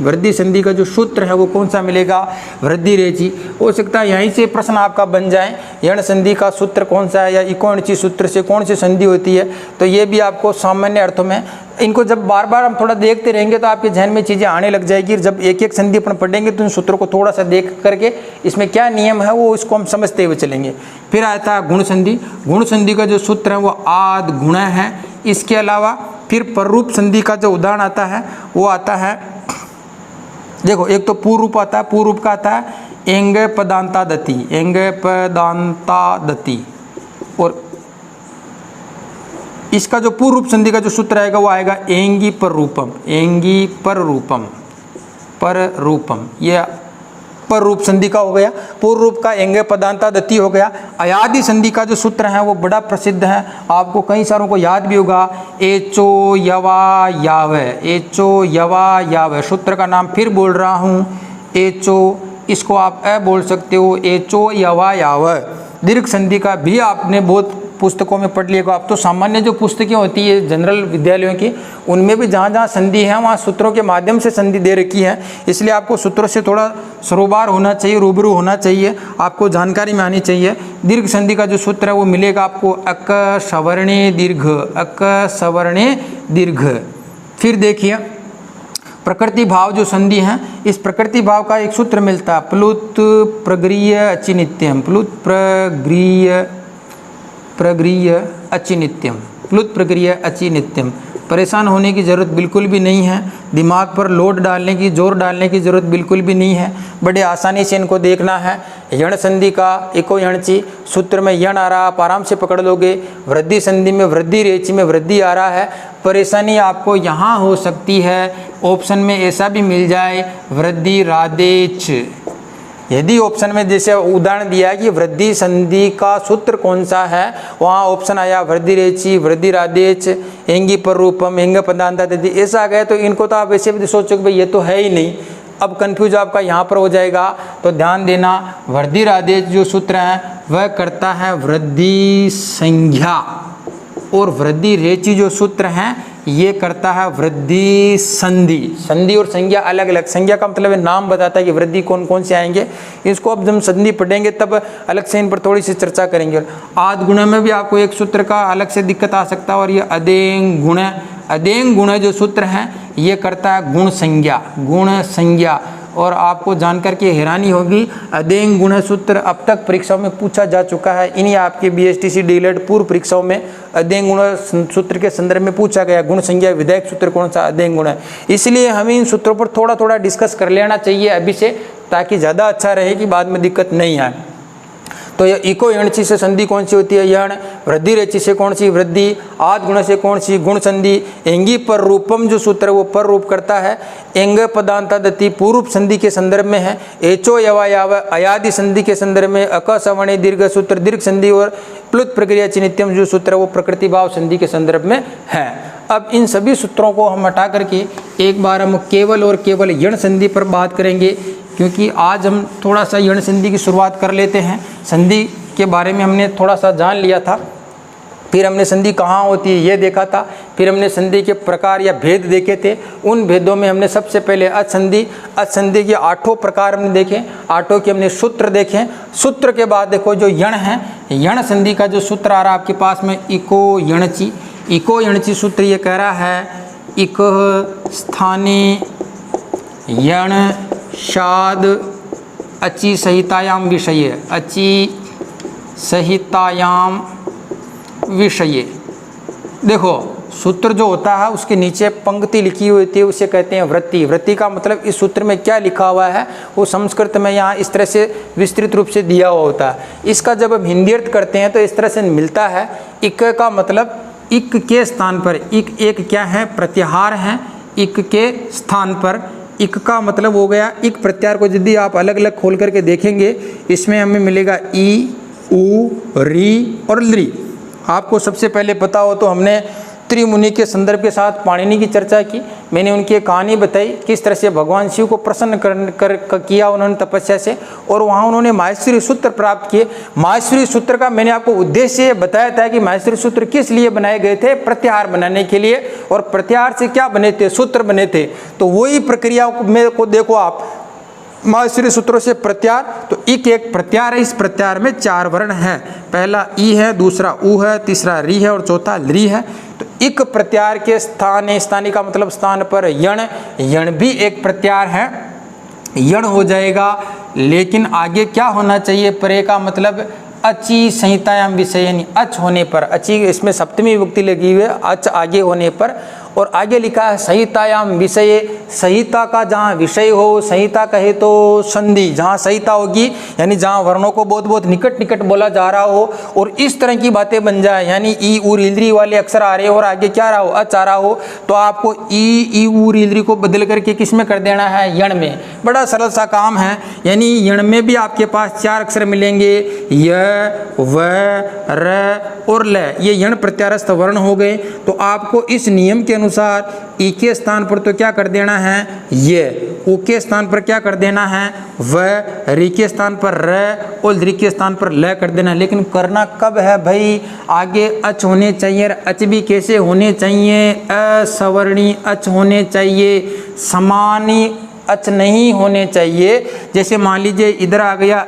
वृद्धि संधि का जो सूत्र है वो कौन सा मिलेगा, वृद्धि रेची। हो सकता है यहीं से प्रश्न आपका बन जाए, यण संधि का सूत्र कौन सा है या इको यणची सूत्र से कौन सी संधि होती है। तो ये भी आपको सामान्य अर्थों में, इनको जब बार बार हम थोड़ा देखते रहेंगे तो आपके जहन में चीज़ें आने लग जाएगी। जब एक एक संधि अपन पढ़ेंगे तो इन सूत्रों को थोड़ा सा देख करके इसमें क्या नियम है वो इसको हम समझते हुए चलेंगे। फिर आता है गुण संधि। गुण संधि का जो सूत्र है वो आद गुण है। इसके अलावा फिर पररूप संधि का जो उदाहरण आता है वो आता है, देखो एक तो पूर्व रूप आता है, पूर्व रूप का आता है एंग पदांता दति, एंग पदांता दति। और इसका जो पूर्व रूप संधि का जो सूत्र आएगा वो आएगा एंगी पर रूपम, एंगी पर रूपम, पर रूपम। ये पर रूप संधि का हो गया। पूर्व रूप का एंगे पदांता दति हो गया। अयादि संधि का जो सूत्र है वो बड़ा प्रसिद्ध है, आपको कई सारों को याद भी होगा, एचो यवा यावे, एचो यवा यावे। सूत्र का नाम फिर बोल रहा हूँ, एचो, इसको आप ए बोल सकते हो, एचो यवा यावे। दीर्घ संधि का भी आपने बहुत पुस्तकों में पढ़ लिएगा। अब तो सामान्य जो पुस्तकें होती है जनरल विद्यालयों की, उनमें भी जहाँ जहाँ संधि है वहाँ सूत्रों के माध्यम से संधि दे रखी है, इसलिए आपको सूत्रों से थोड़ा सरोबार होना चाहिए, रूबरू होना चाहिए, आपको जानकारी में आनी चाहिए। दीर्घ संधि का जो सूत्र है वो मिलेगा आपको अक सवर्णे दीर्घ, अक सवर्णे दीर्घ। फिर देखिए प्रकृति भाव जो संधि है, इस प्रकृति भाव का एक सूत्र मिलता है प्लुत प्रग्रीय अचिनित्यम, प्लुत प्रग्रीय अचिनित्यम, प्लुत प्रग्रीय अचिनित्यम। परेशान होने की ज़रूरत बिल्कुल भी नहीं है, दिमाग पर लोड डालने की, जोर डालने की ज़रूरत बिल्कुल भी नहीं है, बड़े आसानी से इनको देखना है। यण संधि का इको यणची, सूत्र में यण आ रहा, आप आराम से पकड़ लोगे। वृद्धि संधि में वृद्धि रेची में वृद्धि आ रहा है। परेशानी आपको यहाँ हो सकती है, ऑप्शन में ऐसा भी मिल जाए वृद्धि राधेच। यदि ऑप्शन में जैसे उदाहरण दिया कि वृद्धि संधि का सूत्र कौन सा है, वहाँ ऑप्शन आया वृद्धि रेची, वृद्धि राधेच, एंगी पर रूपम, एंग पदांता दति, ऐसा आ गया तो इनको तो आप वैसे भी सोचोगे भाई ये तो है ही नहीं। अब कंफ्यूज आपका यहाँ पर हो जाएगा, तो ध्यान देना वृद्धि राधेच जो सूत्र है वह करता है वृद्धि संज्ञा, और वृद्धि रेची जो सूत्र हैं ये करता है वृद्धि संधि। संधि और संज्ञा अलग अलग, संज्ञा का मतलब है नाम बताता है कि वृद्धि कौन कौन से आएंगे। इसको अब जब संधि पढ़ेंगे तब अलग से इन पर थोड़ी सी चर्चा करेंगे। आद गुण में भी आपको एक सूत्र का अलग से दिक्कत आ सकता है, और ये अदेंग गुण, अदेंग गुण जो सूत्र है ये करता है गुण संज्ञा, गुण संज्ञा। और आपको जानकर के हैरानी होगी, अदेंग गुण सूत्र अब तक परीक्षाओं में पूछा जा चुका है। इन्हीं आपके BSTC डीएलएड पूर्व परीक्षाओं में अदेंग गुण सूत्र के संदर्भ में पूछा गया, गुण संज्ञा विधायक सूत्र कौन सा, अदेंग गुण है। इसलिए हमें इन सूत्रों पर थोड़ा थोड़ा डिस्कस कर लेना चाहिए अभी से, ताकि ज़्यादा अच्छा रहे कि बाद में दिक्कत नहीं आए। तो ये इको यणची से संधि कौन सी होती है, यण। वृद्धि रेची से कौन सी, वृद्धि। आद गुण से कौन सी, गुण संधि। एंगी पर रूपम जो सूत्र है वो पर रूप करता है। एंग पदांता दति पूर्व संधि के संदर्भ में है। एचो यवा याव अयादि संधि के संदर्भ में। अक सवर्णे दीर्घ सूत्र दीर्घ संधि, और प्लुत प्रक्रिया चिनित्यम जो सूत्र है वो प्रकृति भाव संधि के संदर्भ में है। अब इन सभी सूत्रों को हम हटा करके एक बार हम केवल और केवल यण संधि पर बात करेंगे, क्योंकि आज हम थोड़ा सा यण संधि की शुरुआत कर लेते हैं। संधि के बारे में हमने थोड़ा सा जान लिया था, फिर हमने संधि कहाँ होती है ये देखा था, फिर हमने संधि के प्रकार या भेद देखे थे। उन भेदों में हमने सबसे पहले असंधि, असंधि के 8 प्रकार हमने देखे, 8 के हमने सूत्र देखे। सूत्र के बाद देखो जो यण है, यण संधि का जो सूत्र आ रहा है आपके पास में इको यणची। इको यणची सूत्र ये कह रहा है इक स्थाने यण शाद अचि सहितायाम विषये, अचि सहितायाम विषये। देखो सूत्र जो होता है उसके नीचे पंक्ति लिखी हुई होती है, उसे कहते हैं वृत्ति। वृत्ति का मतलब इस सूत्र में क्या लिखा हुआ है वो संस्कृत में यहाँ इस तरह से विस्तृत रूप से दिया हुआ होता है। इसका जब हम हिंदी अर्थ करते हैं तो इस तरह से मिलता है। इक का मतलब इक के स्थान पर, इक एक क्या है, प्रत्याहार है। इक के स्थान पर इक का मतलब हो गया, इक प्रत्याहार को यदि आप अलग अलग खोल करके देखेंगे इसमें हमें मिलेगा ई, उ, री और लृ। आपको सबसे पहले पता हो तो हमने त्रिमुनि के संदर्भ के साथ पाणिनि की चर्चा की मैंने उनकी एक कहानी बताई किस तरह से भगवान शिव को प्रसन्न किया उन्होंने तपस्या से, और वहाँ उन्होंने माहेश्वरी सूत्र प्राप्त किए। माहेश्वरी सूत्र का मैंने आपको उद्देश्य बताया था कि माहेश्वरी सूत्र किस लिए बनाए गए थे, प्रत्याहार बनाने के लिए, और प्रत्याहार से क्या बने थे, सूत्र बने थे। तो वही प्रक्रिया को देखो आप, माहेश्वरी सूत्रों से प्रत्याहार, तो एक प्रत्याहार है, इस प्रत्याहार में 4 वर्ण है, पहला ई है, दूसरा ऊ है, तीसरा री है और चौथा ली है। तो इक प्रत्याहार के स्थान, स्थानी का मतलब स्थान पर यण, यण भी एक प्रत्याहार है, यण हो जाएगा। लेकिन आगे क्या होना चाहिए, परे का मतलब अची संहितायाम विषय, अच होने पर, अची इसमें सप्तमी विभक्ति लगी हुई है, अच आगे होने पर, और आगे लिखा है संहितायाम विषय, संहिता का जहाँ विषय हो, संहिता कहे तो संधि, जहाँ संहिता होगी यानी जहाँ वर्णों को बहुत बहुत निकट निकट बोला जा रहा हो और इस तरह की बातें बन जाए, यानी ई उर इल्द्री वाले अक्षर आ रहे हो और आगे क्या रहा हो, अच आ रहा हो, तो आपको ई उर इल्द्री को बदल करके किस में कर देना है, यण में। बड़ा सरल सा काम है, यानी यण में भी आपके पास 4 अक्षर मिलेंगे, य, व, र और ल, ये यण प्रत्याहारस्थ वर्ण हो गए। तो आपको इस नियम के अनुसार ई के स्थान पर तो क्या कर देना है, ये, ऊ के स्थान पर क्या कर देना है, व, री के स्थान पर र और ली के स्थान पर ल कर देना। लेकिन करना कब है भाई, आगे अच होने चाहिए, अच भी कैसे होने चाहिए, असवर्णी अच होने चाहिए, समानी अच नहीं होने चाहिए। जैसे मान लीजिए इधर आ गया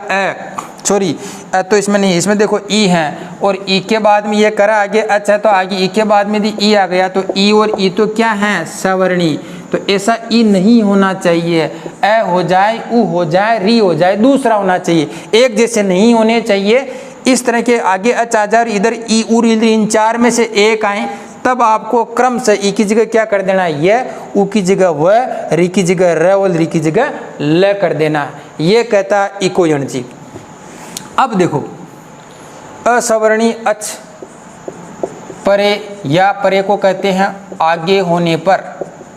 सॉरी तो इसमें नहीं, इसमें देखो ई है और ई के बाद में ये करा आगे अच है, तो आगे ई के बाद में भी ई आ गया, तो ई और ई तो क्या है, सवर्णी। तो ऐसा ई नहीं होना चाहिए, ए हो जाए, उ हो जाए, री हो जाए, दूसरा होना चाहिए, एक जैसे नहीं होने चाहिए। इस तरह के आगे अच आ जाए, इधर ई उर इन 4 में से एक आए, तब आपको क्रम से ई की जगह क्या कर देना है, ये, ऊ की जगह व, री की जगह र और री की जगह ल कर देना। ये कहता है इको यण जी। अब देखो असवर्णी अच परे या परे को कहते हैं आगे होने पर,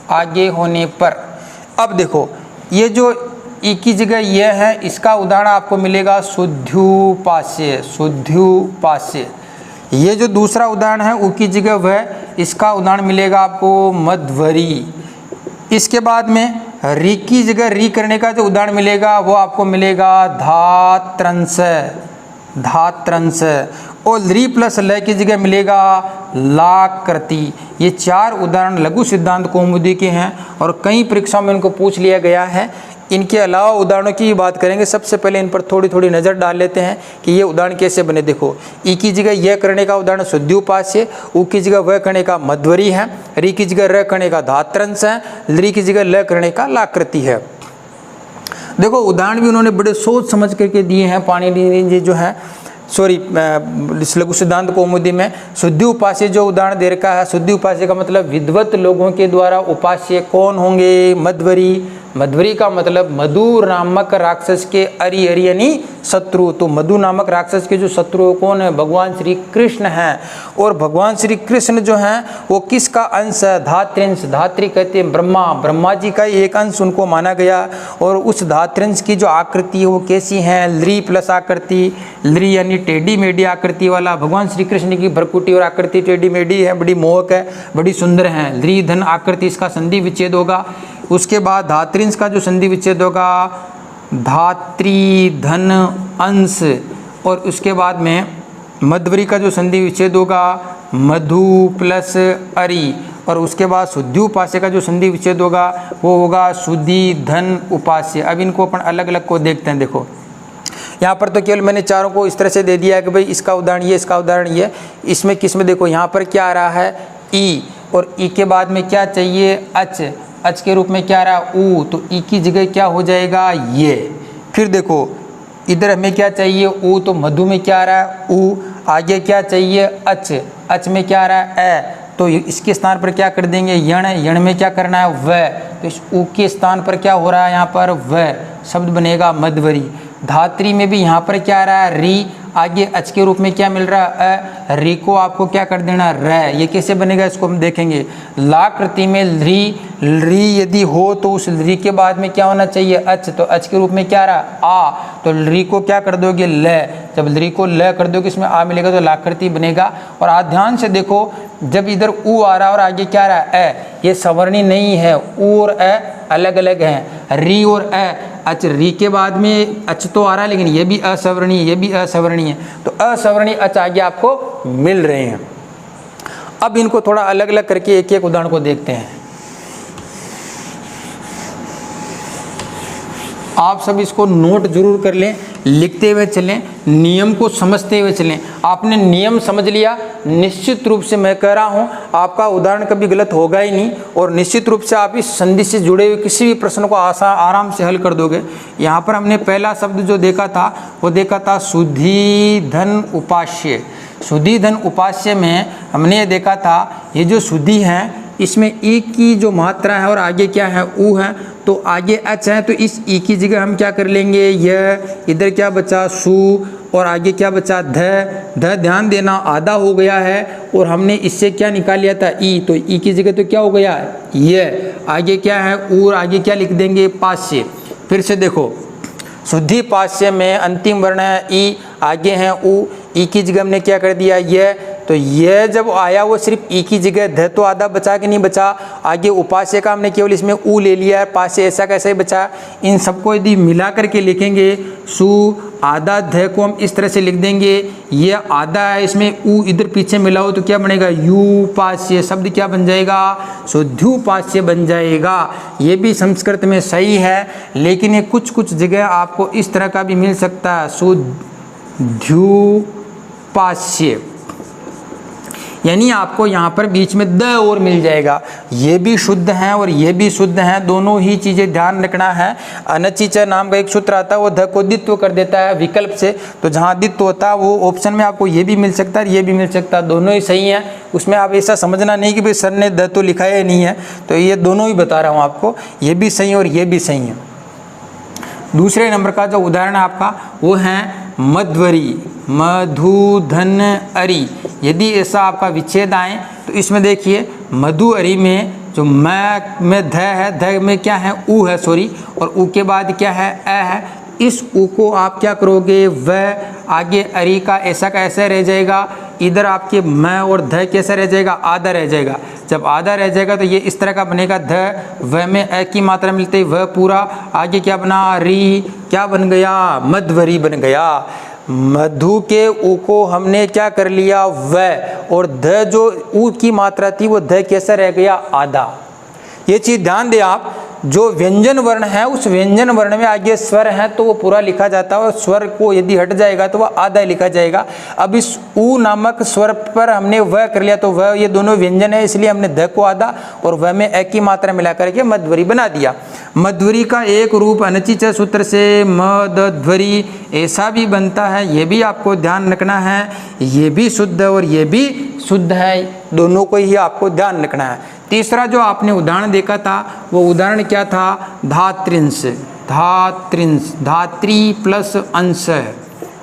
आगे होने पर। अब देखो ये जो ई की जगह यह है, इसका उदाहरण आपको मिलेगा शुद्ध्युपास्य, शुद्ध्युपास्य। ये जो दूसरा उदाहरण है ऊ की जगह वह, इसका उदाहरण मिलेगा आपको मध्वरी। इसके बाद में री की जगह री करने का जो उदाहरण मिलेगा वो आपको मिलेगा धात्रंस, धात्रंस। और ली प्लस ल की जगह मिलेगा लाकृति। ये 4 उदाहरण लघु सिद्धांत कौमुदी के हैं और कई परीक्षाओं में इनको पूछ लिया गया है। इनके अलावा उदाहरणों की बात करेंगे। सबसे पहले इन पर थोड़ी थोड़ी नज़र डाल लेते हैं कि ये उदाहरण कैसे बने। देखो ई की जगह यह करने का उदाहरण शुद्ध्युपास्य, ऊ की जगह वह करने का मध्वरी है, री की जगह र करने का धात्रंस है, ली की जगह ल करने का लाकृति है। देखो उदाहरण भी उन्होंने बड़े सोच समझ करके दिए हैं। पाणिनि जी जो है लघु सिद्धांत कौमुदी में शुद्ध्युपास्य जो उदाहरण दे रखा है, शुद्ध्युपास्य का मतलब विद्वत लोगों के द्वारा उपास्य कौन होंगे, मध्वरी। मध्वरी का मतलब मधु नामक राक्षस के अरि अरि यानी शत्रु। तो मधु नामक राक्षस के जो शत्रु कौन है, भगवान श्री कृष्ण हैं। और भगवान श्री कृष्ण जो हैं वो किसका अंश है, धात्रिंश। धात्री कहते हैं ब्रह्मा, ब्रह्मा जी का एक अंश उनको माना गया। और उस धात्रिंश की जो आकृति है वो कैसी है, ली प्लस आकृति, ली यानी टेढ़ी मेढ़ी आकृति वाला। भगवान श्री कृष्ण की भ्रकुटी और आकृति टेढ़ी मेढ़ी है, बड़ी मोहक है, बड़ी सुंदर है। ली धन आकृति, इसका संधि विच्छेद होगा। उसके बाद धात्रिंश का जो संधि विच्छेद होगा धात्री धन अंश। और उसके बाद में मध्वरी का जो संधि विच्छेद होगा मधु प्लस अरि। और उसके बाद शुद्ध्युपास्य का जो संधि विच्छेद होगा वो होगा शुद्धि धन उपास्य। अब इनको अपन अलग अलग को देखते हैं। देखो यहाँ पर तो केवल मैंने चारों को इस तरह से दे दिया है कि भाई इसका उदाहरण ये, इसका उदाहरण ये। इसमें किस में देखो यहाँ पर क्या आ रहा है ई, और ई के बाद में क्या चाहिए अच, अच के रूप में क्या आ रहा है ऊ, तो ई की जगह क्या हो जाएगा ये। फिर देखो इधर हमें क्या चाहिए ऊ, तो मधु में क्या आ रहा है ऊ। आगे क्या चाहिए अच, अच में क्या आ रहा है ए, तो इसके स्थान पर क्या कर देंगे यण, यण में क्या करना है व। तो इस ऊ के स्थान पर क्या हो रहा है यहाँ पर व, शब्द बनेगा मध्वरी। धात्री में भी यहाँ पर क्या आ रहा है री, आगे अच के रूप में क्या मिल रहा है अ, री को आपको क्या कर देना र। ये कैसे बनेगा इसको हम देखेंगे। लाकृति में री यदि हो तो उस री के बाद में क्या होना चाहिए अच, तो अच के रूप में क्या आ रहा आ, तो री को क्या कर दोगे ल। जब री को ल कर दोगे इसमें आ मिलेगा तो लाकृति बनेगा। और आप ध्यान से देखो, जब इधर उ आ रहा है और आगे क्या आ रहा है ए, ये सवर्णी नहीं है, उ और ए अलग अलग हैं, री और ए। अच्छा, री के बाद में अच तो आ रहा है लेकिन ये भी असवर्णीय, ये भी असवर्णीय है, तो असवर्णीय अच आगे आपको मिल रहे हैं। अब इनको थोड़ा अलग अलग करके एक एक उदाहरण को देखते हैं। आप सब इसको नोट जरूर कर लें, लिखते हुए चलें, नियम को समझते हुए चलें। आपने नियम समझ लिया, निश्चित रूप से मैं कह रहा हूं आपका उदाहरण कभी गलत होगा ही नहीं, और निश्चित रूप से आप इस संधि से जुड़े हुए किसी भी प्रश्न को आराम से हल कर दोगे। यहाँ पर हमने पहला शब्द जो देखा था वो देखा था सुधि धन उपास्य। सुधि धन उपास्य में हमने ये देखा था, ये जो सुधि है इसमें ई की जो मात्रा है और आगे क्या है उ है, तो आगे एच है, तो इस ई की जगह हम क्या कर लेंगे यह, इधर क्या बचा सु और आगे क्या बचा ध। ध्यान देना आधा हो गया है और हमने इससे क्या निकाल लिया था ई, तो ई की जगह तो क्या हो गया ये, आगे क्या है उ और आगे क्या लिख देंगे पास्य। फिर से देखो, शुद्धि पास्य में अंतिम वर्ण है ई, आगे है उ, ई की जगह हमने क्या कर दिया ये, तो ये जब आया वो सिर्फ ई की जगह ध तो आधा बचा कि नहीं बचा, आगे उपास्य का हमने केवल इसमें उ ले लिया है, पास्य ऐसा कैसे बचा। इन सबको यदि मिला करके लिखेंगे, सु आधा ध को हम इस तरह से लिख देंगे, ये आधा है इसमें उ इधर पीछे मिला हो तो क्या बनेगा यू पास्य, शब्द क्या बन जाएगा शुद्धु पास्य बन जाएगा। ये भी संस्कृत में सही है, लेकिन ये कुछ कुछ जगह आपको इस तरह का भी मिल सकता है शुद्धु पास्य, यानी आपको यहाँ पर बीच में द और मिल जाएगा। ये भी शुद्ध हैं और ये भी शुद्ध हैं, दोनों ही चीज़ें ध्यान रखना है। अनचिच नाम का एक सूत्र आता है, वो ध को द्वित्व कर देता है विकल्प से, तो जहाँ द्वित्व होता है वो ऑप्शन में आपको ये भी मिल सकता है, ये भी मिल सकता है, दोनों ही सही हैं। उसमें आप ऐसा समझना नहीं कि भाई सर ने द तो लिखा ही नहीं है, तो ये दोनों ही बता रहा हूँ आपको, ये भी सही और ये भी सही है। दूसरे नंबर का जो उदाहरण है आपका वो है मध्वरी, मधु धन अरी। यदि ऐसा आपका विच्छेद आए तो इसमें देखिए मधु अरी में जो मैं में ध है, ध में क्या है उ है सॉरी, और उ के बाद क्या है ए है, इस उ को आप क्या करोगे वह, आगे अरी का ऐसा का ऐसा रह जाएगा, इधर आपके मैं और ध कैसा रह जाएगा आधा रह जाएगा। जब आधा रह जाएगा तो ये इस तरह का बनेगा ध, वह में ए की मात्रा मिलती है वह पूरा, आगे क्या बना री, क्या बन गया मध्वरी बन गया। मधु के उ को हमने क्या कर लिया वह, और ध जो उ की मात्रा थी वो ध कैसा रह गया आधा। ये चीज़ ध्यान दे आप, जो व्यंजन वर्ण है उस व्यंजन वर्ण में आगे स्वर है तो वो पूरा लिखा जाता है, और स्वर को यदि हट जाएगा तो वह आधा लिखा जाएगा। अब इस उ नामक स्वर पर हमने वह कर लिया, तो वह ये दोनों व्यंजन है इसलिए हमने ध को आधा और वह में ए की मात्रा मिला करके मध्वरी बना दिया। मध्वरी का एक रूप अनचिच सूत्र से मध्वरी ऐसा भी बनता है, ये भी आपको ध्यान रखना है, ये भी शुद्ध और ये भी शुद्ध है, दोनों को ही आपको ध्यान रखना है। तीसरा जो आपने उदाहरण देखा था वो उदाहरण क्या था धात्रिंश, धात्रिंश धात्री प्लस अंश है,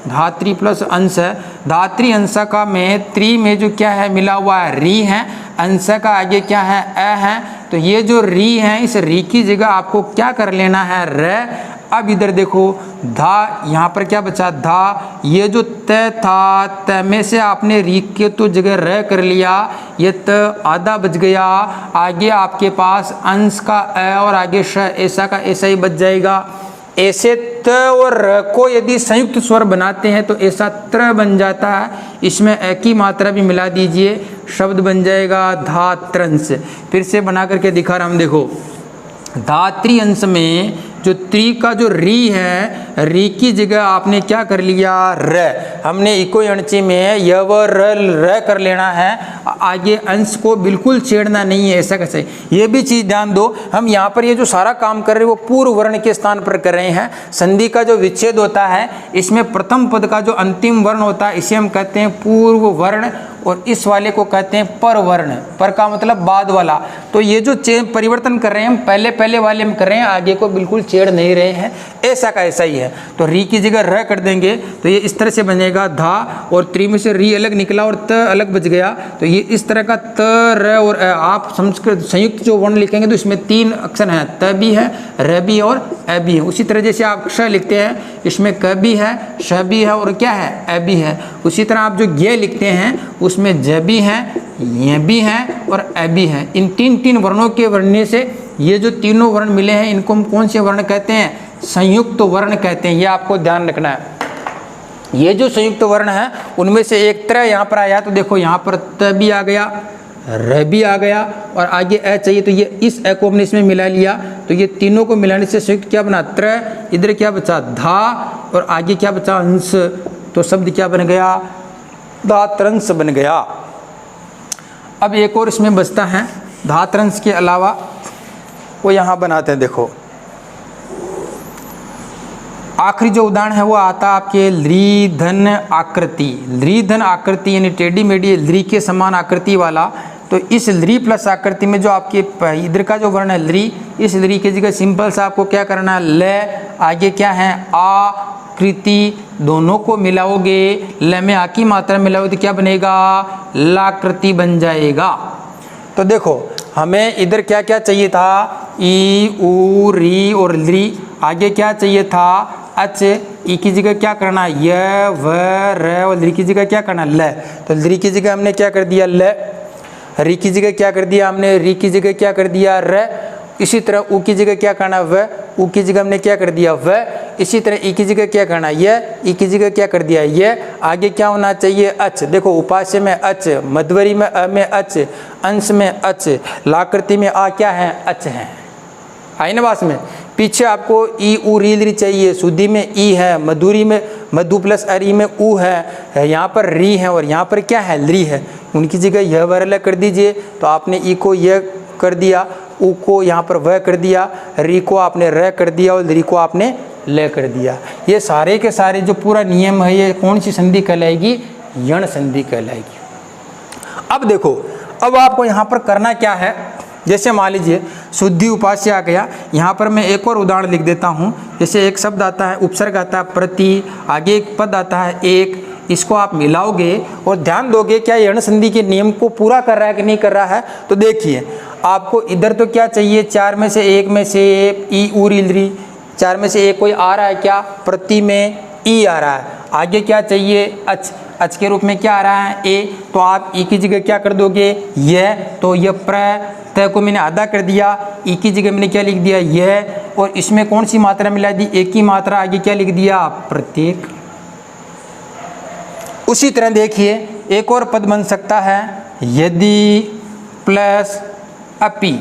धात्री प्लस अंश है। धात्री अंश का में त्रि में जो क्या है मिला हुआ है री है, अंश का आगे क्या है ए है, तो ये जो री है इस री की जगह आपको क्या कर लेना है र। अब इधर देखो धा, यहाँ पर क्या बचा धा, ये जो त था त में से आपने री के तो जगह र कर लिया, ये त आधा बच गया, आगे आपके पास अंश का ए और आगे श ऐसा का ऐसा ही बच जाएगा। ऐसे त और र को यदि संयुक्त स्वर बनाते हैं तो ऐसा त्र बन जाता है, इसमें ए की मात्रा भी मिला दीजिए, शब्द बन जाएगा धात्रंश। फिर से बना करके दिखा रहा हम, देखो धात्री अंश में जो त्रि का जो री है, री की जगह आपने क्या कर लिया र, हमने इको अणची में य व र कर लेना है, आगे अंश को बिल्कुल छेड़ना नहीं है, ऐसा कैसे। ये भी चीज़ ध्यान दो, हम यहाँ पर ये जो सारा काम कर रहे हैं वो पूर्व वर्ण के स्थान पर कर रहे हैं। संधि का जो विच्छेद होता है इसमें प्रथम पद का जो अंतिम वर्ण होता है इसे हम कहते हैं पूर्व वर्ण, और इस वाले को कहते हैं पर वर्ण, पर का मतलब बाद वाला। तो ये जो परिवर्तन कर रहे हैं हम पहले पहले वाले में कर रहे हैं, आगे को बिल्कुल छेड़ नहीं रहे हैं, ऐसा का ऐसा ही है। तो री की जगह र कर देंगे तो ये इस तरह से बनेगा धा, और त्रि में से री अलग निकला और त अलग बच गया, तो ये इस तरह का त, र और अ। आप संस्कृत संयुक्त जो वर्ण लिखेंगे तो इसमें 3 अक्षर हैं, त भी है, र भी और अ भी है। उसी तरह जैसे आप श लिखते हैं इसमें क भी है, श भी है और क्या है, अ भी है। उसी तरह आप जो य लिखते हैं उसमें ज भी है, य भी है और अ भी है। इन 3 वर्णों के वर्णने से ये जो तीनों वर्ण मिले हैं इनको हम कौन से वर्ण कहते हैं, संयुक्त वर्ण कहते हैं। ये आपको ध्यान रखना है। ये जो संयुक्त वर्ण है उनमें से एक तरह यहाँ पर आया तो देखो यहाँ पर त भी आ गया, र भी आ गया और आगे अ चाहिए तो ये इस अ को हमने इसमें मिला लिया। तो ये तीनों को मिलाने से संयुक्त क्या बना, त्र। इधर क्या बचा, धा और आगे क्या बचा, अंश। तो शब्द क्या बन गया, धात्रंश बन गया। अब एक और इसमें बचता है धात्रंश के अलावा, वो यहाँ बनाते हैं। देखो आखिरी जो उदाहरण है वो आता है आपके ली धन आकृति। ली धन आकृति यानी टेढ़ी मेढ़ी ली के समान आकृति वाला। तो इस ली प्लस आकृति में जो आपके इधर का जो वर्ण है ली, इस ली की जगह सिंपल सा आपको क्या करना है, ल। आगे क्या है, आकृति। दोनों को मिलाओगे, ल में आ की मात्रा मिलाओगे तो क्या बनेगा, लाकृति बन जाएगा। तो देखो हमें इधर क्या क्या चाहिए था, ई, ऊ, री और ली। आगे क्या चाहिए था, अच। ई की जगह क्या करना, य, व, र और ली की जगह क्या करना, ल। तो ली की जगह हमने क्या कर दिया, ल। री की जगह क्या कर दिया हमने, री की जगह क्या कर दिया, र। इसी तरह ऊ की जगह क्या करना, व। ऊ की जगह हमने क्या कर दिया, व। इसी तरह ई की जगह क्या करना, य। ई की जगह क्या कर दिया, य। आगे क्या होना चाहिए, अच। देखो उपास्य में अच, मध्वरी में अ में अच, अंश में अच, लाकृति में आ क्या है, अच है। आई ना बात में। पीछे आपको ई, ऊ, री, ली चाहिए। शुद्धि में ई है, मधुरी में मधु प्लस अरी में ऊ है, यहाँ पर री है और यहाँ पर क्या है, ली है। उनकी जगह यह वरल कर दीजिए। तो आपने ई को यह कर दिया, ऊ को यहाँ पर वह कर दिया, री को आपने र कर दिया और ली को आपने ल कर दिया। ये सारे के सारे जो पूरा नियम है ये कौन सी संधि कहलाएगी, यण संधि कहलाएगी। अब देखो, अब आपको यहाँ पर करना क्या है, जैसे मान लीजिए शुद्धि उपास्य आ गया। यहाँ पर मैं एक और उदाहरण लिख देता हूँ। जैसे एक शब्द आता है, उपसर्ग आता है प्रति, आगे एक पद आता है एक। इसको आप मिलाओगे और ध्यान दोगे क्या यण संधि के नियम को पूरा कर रहा है कि नहीं कर रहा है। तो देखिए आपको इधर तो क्या चाहिए, 4 में से एक में से ई, ऊ, री, ली। 4 में से एक कोई आ रहा है क्या, प्रति में ई आ रहा है। आगे क्या चाहिए, अच। अच के रूप में क्या आ रहा है, ए। तो आप ई की जगह क्या कर दोगे, यह। तो यह प्र, त को मैंने आधा कर दिया, ई की जगह मैंने क्या लिख दिया, यह। और इसमें कौन सी मात्रा मिला दी, एक ही मात्रा। आगे क्या लिख दिया, प्रत्येक। उसी तरह देखिए एक और पद बन सकता है, यदि प्लस अपि।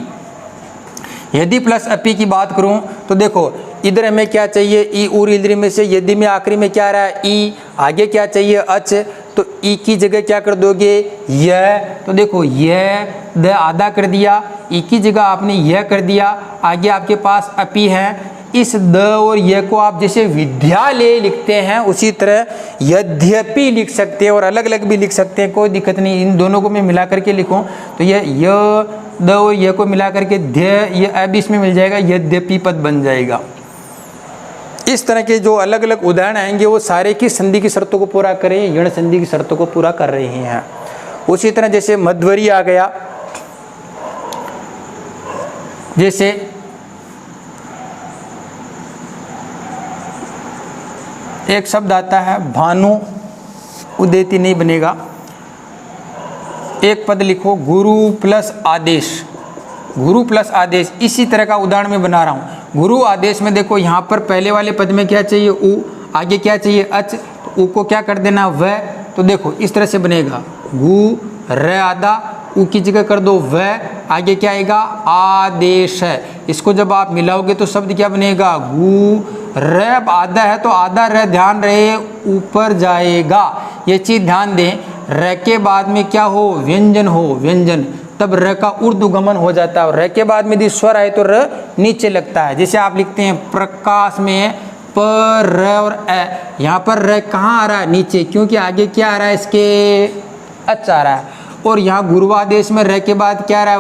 यदि प्लस अपि की बात करूं तो देखो इधर हमें क्या चाहिए, ई, ऊ, री, ली में से यदि में आखिरी में क्या आ रहा है, ई। आगे क्या चाहिए, अच। तो ई की जगह क्या कर दोगे, यह। तो देखो यह द आधा कर दिया, ई की जगह आपने यह कर दिया। आगे आपके पास अपि है। इस द और यह को आप जैसे विद्यालय लिखते हैं उसी तरह यद्यपि लिख सकते हैं और अलग अलग भी लिख सकते हैं, कोई दिक्कत नहीं। इन दोनों को मैं मिला करके लिखूं तो यह द और यह को मिला करके ध्य, ये अब इसमें मिल जाएगा, यद्यपि पद बन जाएगा। इस तरह के जो अलग अलग उदाहरण आएंगे वो सारे की संधि की शर्तों को पूरा करें, यण संधि की शर्तों को पूरा कर रहे हैं। उसी तरह जैसे मध्वरी आ गया, जैसे एक शब्द आता है भानु, उदेति नहीं बनेगा। एक पद लिखो, गुरु प्लस आदेश। गुरु प्लस आदेश इसी तरह का उदाहरण मैं बना रहा हूँ। गुरु आदेश में देखो यहाँ पर पहले वाले पद में क्या चाहिए, उ। आगे क्या चाहिए, अच। तो उ को क्या कर देना, व। तो देखो इस तरह से बनेगा, गु र आधा, उ की जगह कर दो व। आगे क्या आएगा, आदेश है। इसको जब आप मिलाओगे तो शब्द क्या बनेगा, गु र। आधा है तो आधा र, ध्यान रहे ऊपर जाएगा, ये चीज ध्यान दें। र के बाद में क्या हो, व्यंजन हो, व्यंजन, तब र का ऊर्ध्वगमन हो जाता है। र के बाद में यदि स्वर आए तो र नीचे लगता है। जैसे आप लिखते हैं प्रकाश में प, र और अ। यहाँ पर र कहाँ आ रहा है, नीचे, क्योंकि आगे क्या आ रहा है इसके, अच आ रहा है। और यहाँ गुरुवादेश में र के बाद क्या रहा,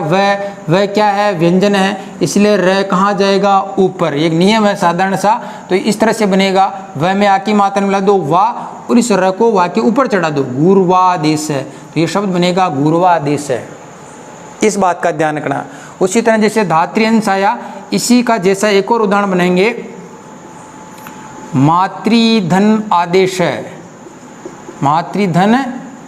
वह क्या है, व्यंजन है, इसलिए र कहाँ जाएगा, ऊपर। एक नियम है साधारण सा, तो इस तरह से बनेगा, वह में आ की मात्रा मिला दो वाह और इस र को वाह के ऊपर चढ़ा दो, गुरुवादेश है, तो ये शब्द बनेगा गुरुवादेश है। इस बात का ध्यान रखना। उसी तरह जैसे धात्र्यंश आया, इसी का जैसा एक और उदाहरण बनाएंगे, मातृधन आदेश है, मातृधन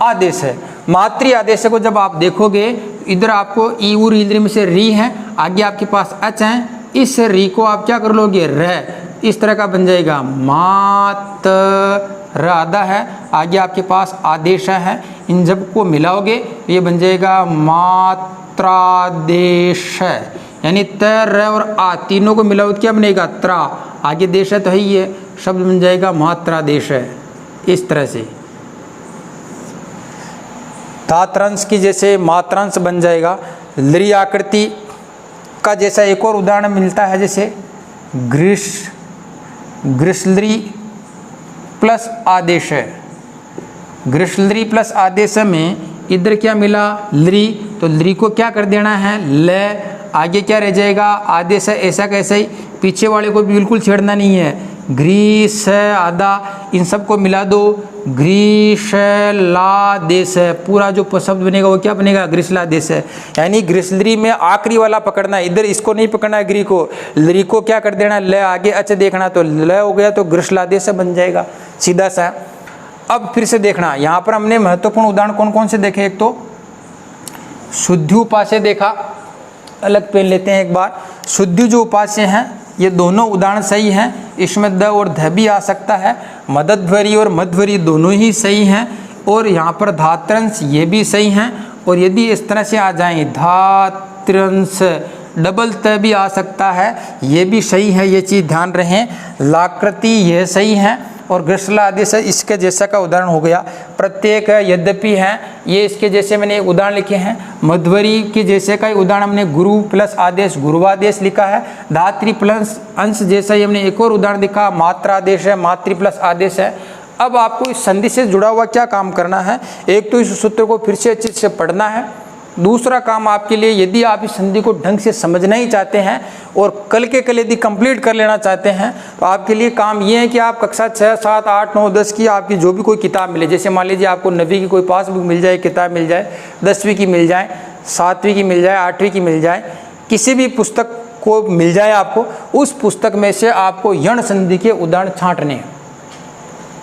आदेश है। मातृ आदेश को जब आप देखोगे, इधर आपको ई उर इधर में से री है, आगे आपके पास अच है, इस री को आप क्या कर लोगे, र, इस तरह का बन जाएगा, मात र आधा है, आगे आपके पास आदेश है, इन जब को मिलाओगे तो ये बन जाएगा मात्रादेश है, यानी त र और आ तीनों को मिलाओ तो क्या बनेगा, त्रा, आगे देश है तो है ही है, शब्द बन जाएगा मात्रादेश है। इस तरह से धात्रांश की जैसे मात्रांश बन जाएगा। लरी आकृति का जैसा एक और उदाहरण मिलता है, जैसे ग्रीष्लरी प्लस आदेश है, ग्रीष्लरी प्लस आदेश में इधर क्या मिला, लरी, तो लरी को क्या कर देना है, ल, आगे क्या रह जाएगा, आदेश है, ऐसा कैसे ही, पीछे वाले को बिल्कुल छेड़ना नहीं है, ग्रीस आधा, इन सबको मिला दो, ग्रीष्लादेश है, पूरा जो शब्द बनेगा वो क्या बनेगा, ग्रीष्लादेश है। यानी ग्रीष्लरी में आखिरी वाला पकड़ना है, इधर इसको नहीं पकड़ना है, ग्री को, लरी को क्या कर देना, ल, आगे अच देखना, तो ल हो गया तो ग्रीष्लादेश बन जाएगा, सीधा सा। अब फिर से देखना, यहाँ पर हमने महत्वपूर्ण उदाहरण कौन कौन से देखे, एक तो शुद्धि उपास्य देखा, अलग पेन लेते हैं एक बार, शुद्धि जो उपास्य हैं ये दोनों उदाहरण सही हैं, इसमें द और ध भी आ सकता है, मदध्वरी और मध्वरी दोनों ही सही हैं, और यहाँ पर धात्रंश ये भी सही हैं, और यदि इस तरह से आ जाएं धात्रंश डबल त भी आ सकता है, ये भी सही है, ये चीज़ ध्यान रखें। लाकृति ये सही है, और ग्रीष्ला आदेश इसके जैसा का उदाहरण हो गया। प्रत्येक यद्यपि है, ये इसके जैसे मैंने एक उदाहरण लिखे हैं। मध्वरी के जैसे का उदाहरण हमने गुरु प्लस आदेश गुरुवादेश लिखा है। धात्री प्लस अंश जैसा ही हमने एक और उदाहरण दिखा, मात्रादेश है, मातृ प्लस आदेश है। अब आपको इस संधि से जुड़ा हुआ क्या काम करना है, एक तो इस सूत्र को फिर से अच्छे से पढ़ना है, दूसरा काम आपके लिए यदि आप इस संधि को ढंग से समझना ही चाहते हैं और कल के कल यदि कंप्लीट कर लेना चाहते हैं, तो आपके लिए काम ये है कि आप कक्षा 6, 7, 8, 9, 10 की आपकी जो भी कोई किताब मिले, जैसे मान लीजिए आपको 9वीं की कोई पासबुक मिल जाए, किताब मिल जाए, 10वीं की मिल जाए, 7वीं की मिल जाए, 8वीं की मिल जाए, किसी भी पुस्तक को मिल जाए आपको, उस पुस्तक में से आपको यण संधि के उदाहरण छांटने हैं।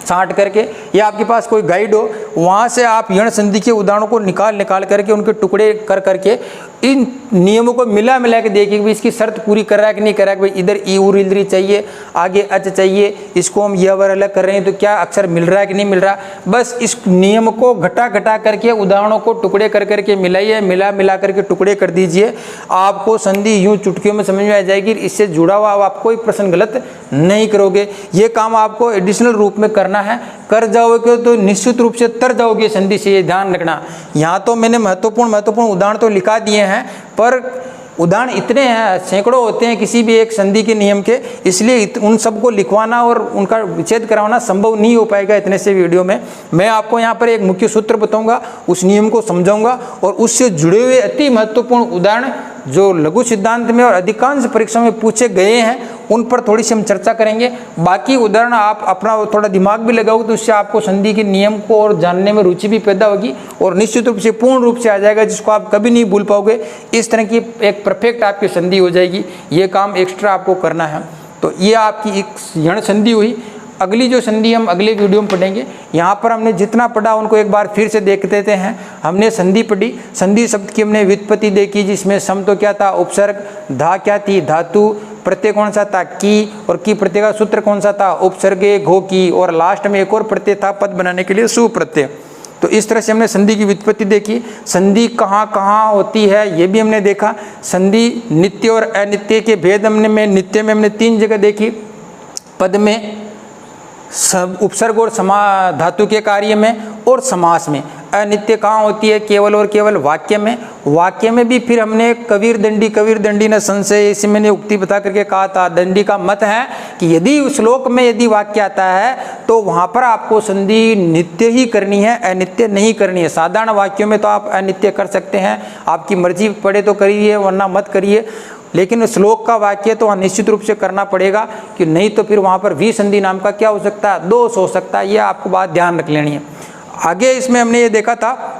छांट करके, या आपके पास कोई गाइड हो, वहाँ से आप यण संधि के उदाहरणों को निकाल करके उनके टुकड़े कर करके इन नियमों को मिला के देखिए कि इसकी शर्त पूरी कर रहा है कि नहीं कर रहा है। भाई इधर ई उर इल्दरी चाहिए, आगे अच चाहिए, इसको हम यह वर अलग कर रहे हैं तो क्या अक्षर मिल रहा है कि नहीं मिल रहा। बस इस नियम को घटा करके उदाहरणों को टुकड़े कर करके मिलाइए, मिला करके टुकड़े कर दीजिए। आपको संधि यूँ चुटकियों में समझ में आ जाएगी। इससे जुड़ा हुआ आप कोई प्रश्न गलत नहीं करोगे। ये काम आपको एडिशनल रूप में करना है, कर जाओगे तो निश्चित रूप से तर जाओगे संधि से, ये ध्यान रखना। यहाँ तो मैंने महत्वपूर्ण उदाहरण तो लिखा दिए हैं, पर उदाहरण इतने हैं, सैकड़ों होते हैं किसी भी एक संधि के नियम के, इसलिए उन सबको लिखवाना और उनका विच्छेद कराना संभव नहीं हो पाएगा इतने से वीडियो में। मैं आपको यहाँ पर एक मुख्य सूत्र बताऊंगा, उस नियम को समझाऊंगा और उससे जुड़े हुए अति महत्वपूर्ण उदाहरण जो लघु सिद्धांत में और अधिकांश परीक्षा में पूछे गए हैं, उन पर थोड़ी सी हम चर्चा करेंगे। बाकी उदाहरण आप अपना थोड़ा दिमाग भी लगाओगे तो उससे आपको संधि के नियम को और जानने में रुचि भी पैदा होगी और निश्चित रूप से पूर्ण रूप से आ जाएगा, जिसको आप कभी नहीं भूल पाओगे। इस तरह की एक परफेक्ट आपकी संधि हो जाएगी। ये काम एक्स्ट्रा आपको करना है। तो ये आपकी एक यण संधि हुई। अगली जो संधि हम अगले वीडियो में पढ़ेंगे। यहाँ पर हमने जितना पढ़ा उनको एक बार फिर से देख देते हैं। हमने संधि पढ़ी, संधि शब्द की हमने व्युत्पत्ति देखी, जिसमें सम तो क्या था, उपसर्ग, धा क्या थी, धातु, प्रत्यय कौन सा था, की, और की प्रत्यय का सूत्र कौन सा था, उपसर्गे घो की, और लास्ट में एक और प्रत्यय था पद बनाने के लिए सु प्रत्यय। तो इस तरह से हमने संधि की व्युत्पत्ति देखी। संधि कहाँ कहाँ होती है ये भी हमने देखा। संधि नित्य और अनित्य के भेद हमने नित्य में हमने 3 जगह देखी, पद में, उपसर्ग और धातु के कार्य में, और समास में। अनित्य कहाँ होती है, केवल और केवल वाक्य में। वाक्य में भी फिर हमने कबीर दंडी न संशय, इसे मैंने उक्ति बता करके कहा था। दंडी का मत है कि यदि श्लोक में यदि वाक्य आता है तो वहाँ पर आपको संधि नित्य ही करनी है, अनित्य नहीं करनी है। साधारण वाक्यों में तो आप अनित्य कर सकते हैं, आपकी मर्जी पड़े तो करिए वरना मत करिए, लेकिन श्लोक का वाक्य तो निश्चित रूप से करना पड़ेगा, कि नहीं तो फिर वहाँ पर वी संधि नाम का क्या हो सकता है, दोष हो सकता है। ये आपको बात ध्यान रख लेनी है। आगे इसमें हमने ये देखा था,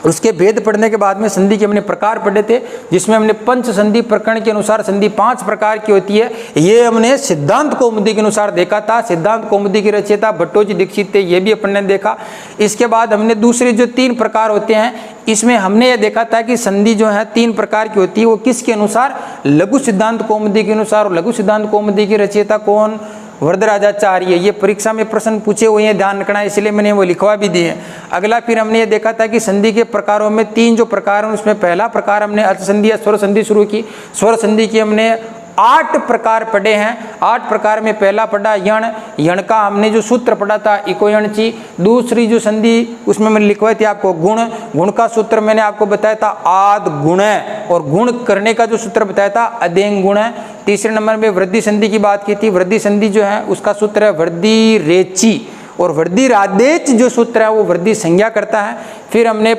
उसके भेद पढ़ने के बाद में संधि के हमने प्रकार पढ़े थे, जिसमें हमने पंच संधि प्रकरण के अनुसार संधि 5 प्रकार की होती है, ये हमने सिद्धांत कौमुदी के अनुसार देखा था। सिद्धांत कौमुदी के रचयिता भट्टोजी दीक्षित थे, ये भी अपन ने देखा। इसके बाद हमने दूसरे जो 3 प्रकार होते हैं, इसमें हमने ये देखा था कि संधि जो है 3 प्रकार की होती है, वो किसके अनुसार, लघु सिद्धांत कौमुदी के अनुसार। और लघु सिद्धांत कौमुदी के रचयिता कौन, वरदराजाचार्य। ये परीक्षा में प्रश्न पूछे हुए हैं, ध्यान रखना, इसलिए मैंने वो लिखवा भी दिए हैं। अगला फिर हमने ये देखा था कि संधि के प्रकारों में 3 जो प्रकार हैं, उसमें पहला प्रकार हमने अर्थ संधि या स्वर संधि शुरू की। स्वर संधि की हमने 8 प्रकार पढ़े हैं। 8 प्रकार में पहला पढ़ा यण, यण का हमने जो सूत्र पढ़ा था इको यण ची। दूसरी जो संधि उसमें मैंने लिखवाई थी आपको गुण, गुण का सूत्र मैंने आपको बताया था आद गुण है, और गुण करने का जो सूत्र बताया था अदेंग गुण है। तीसरे नंबर में वृद्धि संधि की बात की थी। वृद्धि संधि जो है उसका सूत्र है वृद्धि रेची, और वृद्धि रादेच जो सूत्र है वो वृद्धि संज्ञा करता है। फिर हमने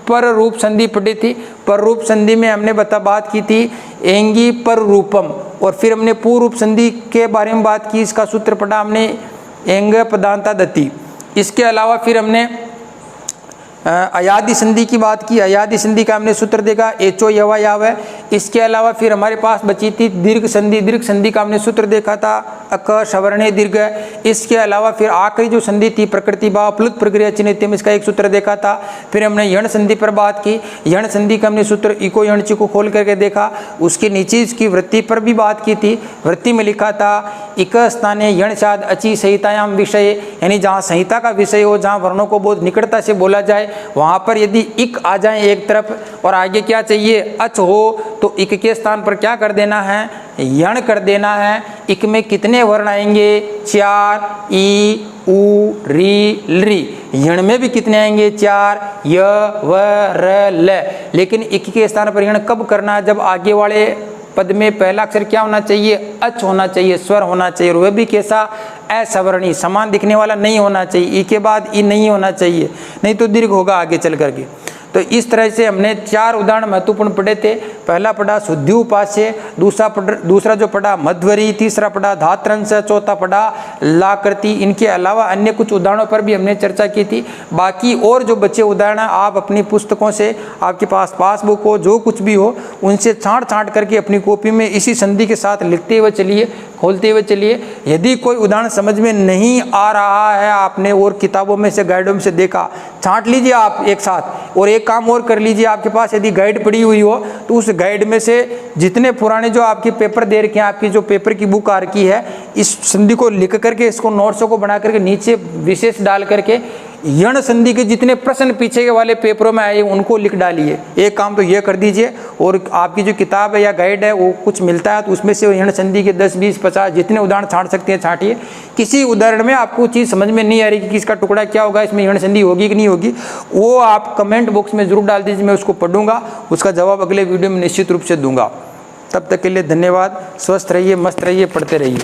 पर रूप संधि पढ़ी थी। पर रूप संधि में हमने बात की थी एंगी पर रूपम, और फिर हमने पूर्व रूप संधि के बारे में बात की, इसका सूत्र पढ़ा हमने एंग पदांता दति। इसके अलावा फिर हमने अयादि संधि की बात की। अयादि संधि का हमने सूत्र देखा एचो यवा याव है। इसके अलावा फिर हमारे पास बची थी दीर्घ संधि। दीर्घ संधि का हमने सूत्र देखा था अक सवर्णे दीर्घ। इसके अलावा फिर आखिरी जो संधि थी प्रकृति भाव प्लुत प्रक्रिया चिन्हित्यम, इसका एक सूत्र देखा था। फिर हमने यण संधि पर बात की। यण संधि का हमने सूत्र इको यणची को खोल करके देखा। उसके नीचे इसकी वृत्ति पर भी बात की थी। वृत्ति में लिखा था इक स्थाने यण शाद अची संहितायाम विषय, यानी जहाँ संहिता का विषय हो, जहाँ वर्णों को बहुत निकटता से बोला जाए, वहाँ पर यदि इक आ जाए एक तरफ और आगे क्या चाहिए अच हो, तो इक के स्थान पर क्या कर देना है, यण कर देना है। इक में कितने वर्ण आएंगे, 4 ई उ री ली। यण में भी कितने आएंगे, 4 य व र ल। लेकिन इक के स्थान पर यण कब करना है, जब आगे वाले पद में पहला अक्षर क्या होना चाहिए, अच होना चाहिए, स्वर होना चाहिए, और वह भी कैसा, असवर्णी, समान दिखने वाला नहीं होना चाहिए। ई के बाद ई नहीं होना चाहिए, नहीं तो दीर्घ होगा आगे चल करके। तो इस तरह से हमने 4 उदाहरण महत्वपूर्ण पढ़े थे। पहला पढ़ा शुद्धि उपास्य, दूसरा जो पढ़ा मध्वरी, तीसरा पढ़ा धात्रंश, चौथा पढ़ा लाकृति। इनके अलावा अन्य कुछ उदाहरणों पर भी हमने चर्चा की थी। बाकी और जो बचे उदाहरण आप अपनी पुस्तकों से, आपके पास पासबुक हो, जो कुछ भी हो, उनसे छांट करके अपनी कॉपी में इसी संधि के साथ लिखते हुए चलिए, खोलते हुए चलिए। यदि कोई उदाहरण समझ में नहीं आ रहा है, आपने और किताबों में से, गाइडों में से देखा, छांट लीजिए आप एक साथ। और एक काम और कर लीजिए, आपके पास यदि गाइड पड़ी हुई हो तो उस गाइड में से जितने पुराने जो आपके पेपर दे रखे हैं, आपकी जो पेपर की बुक आ रखी है, इस संधि को लिख करके, इसको नोट्सों को बना करके नीचे विशेष डाल करके यण संधि के जितने प्रश्न पीछे के वाले पेपरों में आए उनको लिख डालिए। एक काम तो ये कर दीजिए। और आपकी जो किताब है या गाइड है वो कुछ मिलता है तो उसमें से यण संधि के 10, 20, 50 जितने उदाहरण छांट सकते हैं छांटिए। किसी उदाहरण में आपको चीज़ समझ में नहीं आ रही कि इसका टुकड़ा क्या होगा, इसमें यण संधि होगी कि नहीं होगी, वो आप कमेंट बॉक्स में जरूर डाल दीजिए, मैं उसको पढ़ूंगा, उसका जवाब अगले वीडियो में निश्चित रूप से दूंगा। तब तक के लिए धन्यवाद। स्वस्थ रहिए, मस्त रहिए, पढ़ते रहिए।